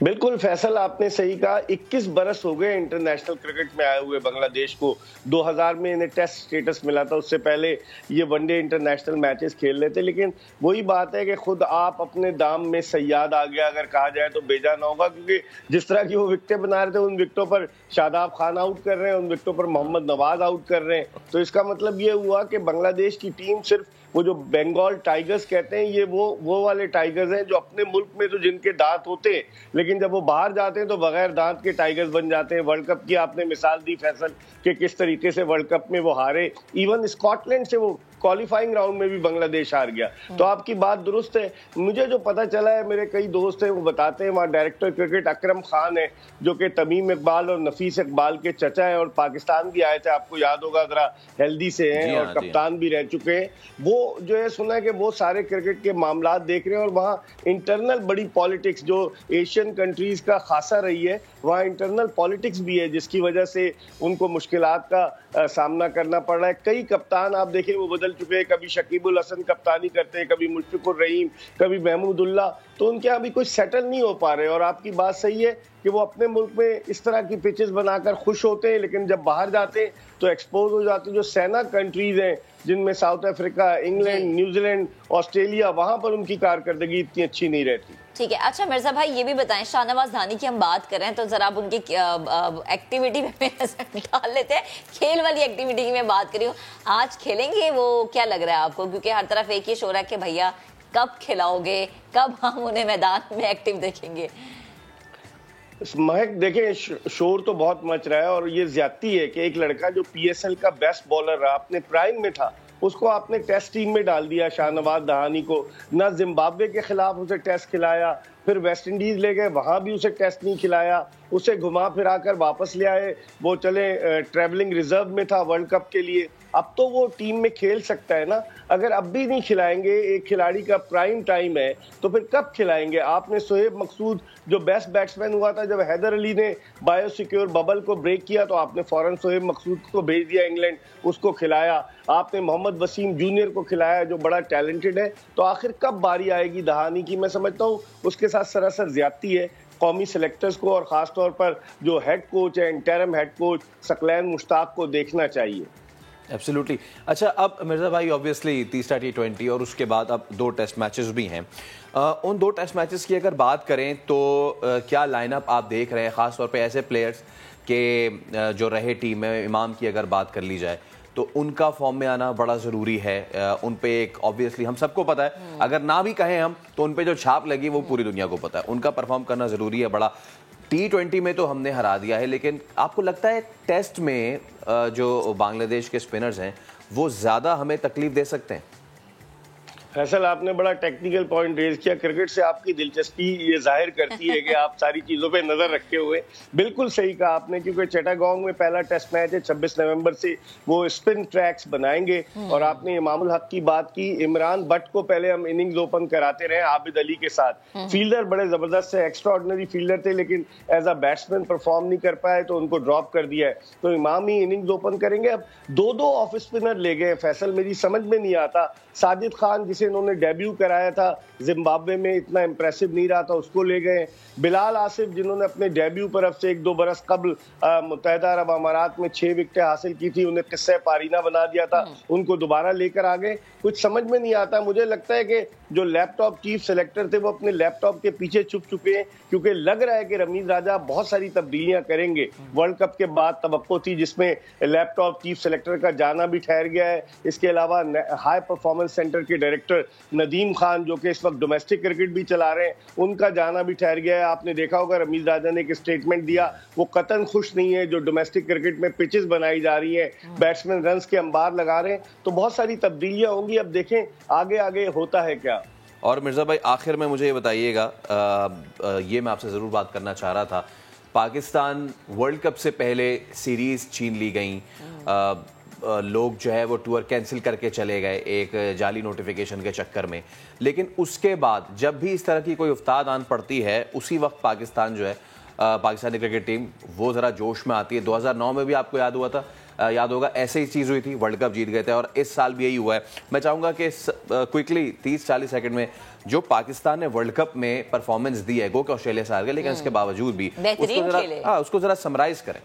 बिल्कुल फैसल, आपने सही कहा। 21 बरस हो गए इंटरनेशनल क्रिकेट में आए हुए बांग्लादेश को। 2000 में इन्हें टेस्ट स्टेटस मिला था, उससे पहले ये वनडे इंटरनेशनल मैचेस खेल रहे थे। लेकिन वही बात है कि खुद आप अपने दाम में सयाद आ गया अगर कहा जाए तो बेजा ना होगा, क्योंकि जिस तरह की वो विकेटें बना रहे थे, उन विकेटों पर शादाब खान आउट कर रहे हैं, उन विकेटों पर मोहम्मद नवाज आउट कर रहे हैं। तो इसका मतलब ये हुआ कि बांग्लादेश की टीम सिर्फ वो जो बंगाल टाइगर्स कहते हैं, ये वो वाले टाइगर्स हैं जो अपने मुल्क में तो जिनके दांत होते हैं, लेकिन जब वो बाहर जाते हैं तो बगैर दांत के टाइगर्स बन जाते हैं। वर्ल्ड कप की आपने मिसाल दी फैसल कि किस तरीके से वर्ल्ड कप में वो हारे, इवन स्कॉटलैंड से वो क्वालिफाइंग राउंड में भी बांग्लादेश हार गया। तो आपकी बात दुरुस्त है। मुझे जो पता चला है, मेरे कई दोस्त हैं वो बताते हैं, वहाँ डायरेक्टर क्रिकेट अकरम खान है जो कि तमीम इकबाल और नफीस इकबाल के चचा हैं और पाकिस्तान भी आए थे, आपको याद होगा, जरा हेल्दी से हैं और कप्तान भी रह चुके हैं। वो जो है सुना है कि वो सारे क्रिकेट के मामला देख रहे हैं और वहाँ इंटरनल बड़ी पॉलिटिक्स जो एशियन कंट्रीज का खासा रही है, वहाँ इंटरनल पॉलिटिक्स भी है जिसकी वजह से उनको मुश्किलात का सामना करना पड़ रहा है। कई कप्तान आप देखें वो बदल चुके हैं, कभी शकीबुल हसन कप्तानी करते हैं, कभी मुशफिकुर रहीम, कभी महमूदुल्लाह, तो उनके यहाँ भी कुछ सेटल नहीं हो पा रहे। और आपकी बात सही है कि वो अपने मुल्क में इस तरह की पिचेस बनाकर खुश होते हैं, लेकिन जब बाहर जाते हैं तो एक्सपोज हो जाते हैं। जो सेना कंट्रीज हैं जिनमें south Africa, England, New Zealand, Australia, वहां पर उनकी कारकर्दगी इतनी अच्छी नहीं रहती। ठीक है, अच्छा मिर्जा भाई ये भी बताएं, शाहनवाज धानी की हम बात कर रहे हैं तो जरा आप उनकी एक्टिविटी में डाल लेते हैं। खेल वाली एक्टिविटी की मैं बात कर रही हूँ, आज खेलेंगे वो, क्या लग रहा है आपको? क्योंकि हर तरफ एक ही शोर है कि भैया कब खिलाओगे, कब हम उन्हें मैदान में एक्टिव देखेंगे? महक देखें, शोर तो बहुत मच रहा है और ये ज्यादती है कि एक लड़का जो PSL का बेस्ट बॉलर रहा, अपने प्राइम में था, उसको आपने टेस्ट टीम में डाल दिया। शाहनवाज दहानी को ना जिम्बाब्वे के खिलाफ उसे टेस्ट खिलाया, फिर वेस्ट इंडीज ले गए, वहां भी उसे टेस्ट नहीं खिलाया, उसे घुमा फिरा कर वापस ले आए, वो चले ट्रेवलिंग रिजर्व में था वर्ल्ड कप के लिए। अब तो वो टीम में खेल सकता है ना, अगर अब भी नहीं खिलाएंगे, एक खिलाड़ी का प्राइम टाइम है तो फिर कब खिलाएंगे? आपने सोहेब मकसूद जो बेस्ट बैट्समैन हुआ था, जब हैदर अली ने बायोसिक्योर बबल को ब्रेक किया तो आपने फौरन सोहेब मकसूद को भेज दिया इंग्लैंड, उसको खिलाया। आपने मोहम्मद वसीम जूनियर को खिलाया जो बड़ा टैलेंटेड है। तो आखिर कब बारी आएगी दहानी की? मैं समझता हूँ उसके साथ सरासर ज्यादती है कौमी सेलेक्टर्स को और खासतौर पर जो हेड कोच है, interim head coach Saqlain Mushtaq को देखना चाहिए। एब्सोल्युटली। अच्छा, अब मिर्जा भाई ऑब्वियसली तीसरा T20 और उसके बाद अब 2 टेस्ट मैचेस भी हैं। उन 2 टेस्ट मैचेस की अगर बात करें तो क्या लाइनअप आप देख रहे हैं, ख़ासतौर पे ऐसे प्लेयर्स के जो रहे टीम में? इमाम की अगर बात कर ली जाए तो उनका फॉर्म में आना बड़ा ज़रूरी है। उन पे एक ऑब्वियसली हम सबको पता है, अगर ना भी कहें हम तो उन पे जो छाप लगी वो पूरी दुनिया को पता है, उनका परफॉर्म करना ज़रूरी है बड़ा। T20 में तो हमने हरा दिया है, लेकिन आपको लगता है टेस्ट में जो बांग्लादेश के स्पिनर्स हैं वो ज़्यादा हमें तकलीफ दे सकते हैं? फैसल, आपने बड़ा टेक्निकल पॉइंट रेज किया। क्रिकेट से आपकी दिलचस्पी ये जाहिर करती है कि आप सारी चीज़ों पे नज़र रखे हुए। बिल्कुल सही कहा आपने, क्योंकि चिटागोंग में पहला टेस्ट मैच है, 26 नवंबर से वो स्पिन ट्रैक्स बनाएंगे। और आपने इमामुल हक की बात की, इमरान भट्ट को पहले हम इनिंग्स ओपन कराते रहे आबिद अली के साथ। फील्डर बड़े ज़बरदस्त है, एक्स्ट्राऑर्डिनरी फील्डर थे, लेकिन एज अ बैट्समैन परफॉर्म नहीं कर पाए तो उनको ड्रॉप कर दिया है। तो इमाम ही इनिंग्स ओपन करेंगे। अब 2 ऑफ स्पिनर ले गए फैसल, मेरी समझ में नहीं आता। साजिद खान जिसे इन्होंने डेब्यू कराया था जिम्बाब्वे में, इतना इंप्रेसिव नहीं रहा था, उसको ले गए। बिलाल आसिफ जिन्होंने अपने डेब्यू पर अब से 1-2 बरस कबल मुत्तहिदा अरब अमारात में 6 विकेटें हासिल की थी, उन्हें किस्से पारीना बना दिया था, उनको दोबारा लेकर आ गए। कुछ समझ में नहीं आता। मुझे लगता है कि जो लैपटॉप चीफ सेलेक्टर थे वो अपने लैपटॉप के पीछे छुप चुके हैं, क्योंकि लग रहा है कि रमीज राजा बहुत सारी तब्दीलियां करेंगे। वर्ल्ड कप के बाद तवक्को थी जिसमें लैपटॉप चीफ सेलेक्टर का जाना भी ठहर गया है। इसके अलावा हाई परफॉर्मेंस सेंटर के डायरेक्टर नदीम खान जो कि इस वक्त डोमेस्टिक क्रिकेट भी चला रहे हैं, उनका जाना भी ठहर गया है। आपने देखा होगा रमीज राजा ने एक स्टेटमेंट दिया, वो कतन खुश नहीं है जो डोमेस्टिक क्रिकेट में पिचेस बनाई जा रही है, बैट्समैन रन्स के अंबार लगा रहे हैं। तो बहुत सारी तब्दीलियां होंगी, अब देखें आगे आगे होता है क्या। और मिर्ज़ा भाई आखिर में मुझे ये बताइएगा, ये मैं आपसे ज़रूर बात करना चाह रहा था, पाकिस्तान वर्ल्ड कप से पहले सीरीज़ छीन ली गई, लोग जो है वो टूर कैंसिल करके चले गए एक जाली नोटिफिकेशन के चक्कर में, लेकिन उसके बाद जब भी इस तरह की कोई उफ्ताद आन पड़ती है उसी वक्त पाकिस्तान जो है, पाकिस्तानी क्रिकेट टीम वो ज़रा जोश में आती है। 2009 में भी आपको याद होगा ऐसे ही चीज़ हुई थी, वर्ल्ड कप जीत गए थे, और इस साल भी यही हुआ है। मैं चाहूँगा कि क्विकली 30-40 सेकंड में जो पाकिस्तान ने वर्ल्ड कप में परफॉर्मेंस दी है, गो के ऑस्ट्रेलिया से हार गए, लेकिन इसके बावजूद भी उसको ज़रा समराइज करें।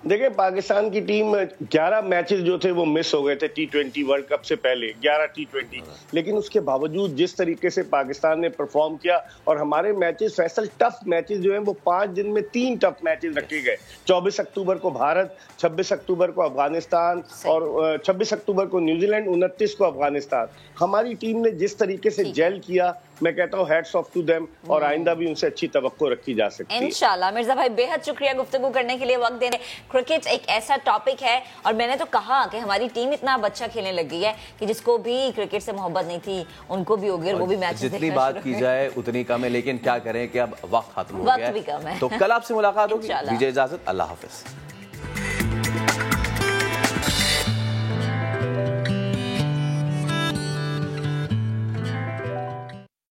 देखिए, पाकिस्तान की टीम 11 मैचेस जो थे वो मिस हो गए थे T20 वर्ल्ड कप से पहले, 11 T20, लेकिन उसके बावजूद जिस तरीके से पाकिस्तान ने परफॉर्म किया, और हमारे मैचेस फैसल टफ मैचेस जो हैं वो 5 दिन में 3 टफ मैचेस रखे गए। 24 अक्टूबर को भारत, 26 अक्टूबर को अफगानिस्तान और 26 अक्टूबर को न्यूजीलैंड, 29 को अफगानिस्तान। हमारी टीम ने जिस तरीके से जेल किया मैं कहता हूँ हैट्स ऑफ टू देम, और आइंदा भी उनसे अच्छी तवक्को रखी जा सकती है इंशाल्लाह। मिर्जा भाई बेहद शुक्रिया गुफ्तगू करने के लिए, वक्त देने। क्रिकेट एक ऐसा टॉपिक है, और मैंने तो कहा कि हमारी टीम इतना अच्छा खेलने लग गई है कि जिसको भी क्रिकेट से मोहब्बत नहीं थी उनको भी होगी, और वो भी मैच जितनी बात की जाए उतनी कम है, लेकिन क्या करें कि अब वक्त खत्म हो गया है, तो कल आपसे मुलाकात होगी। दीजिए इजाजत, अल्लाह हाफिज।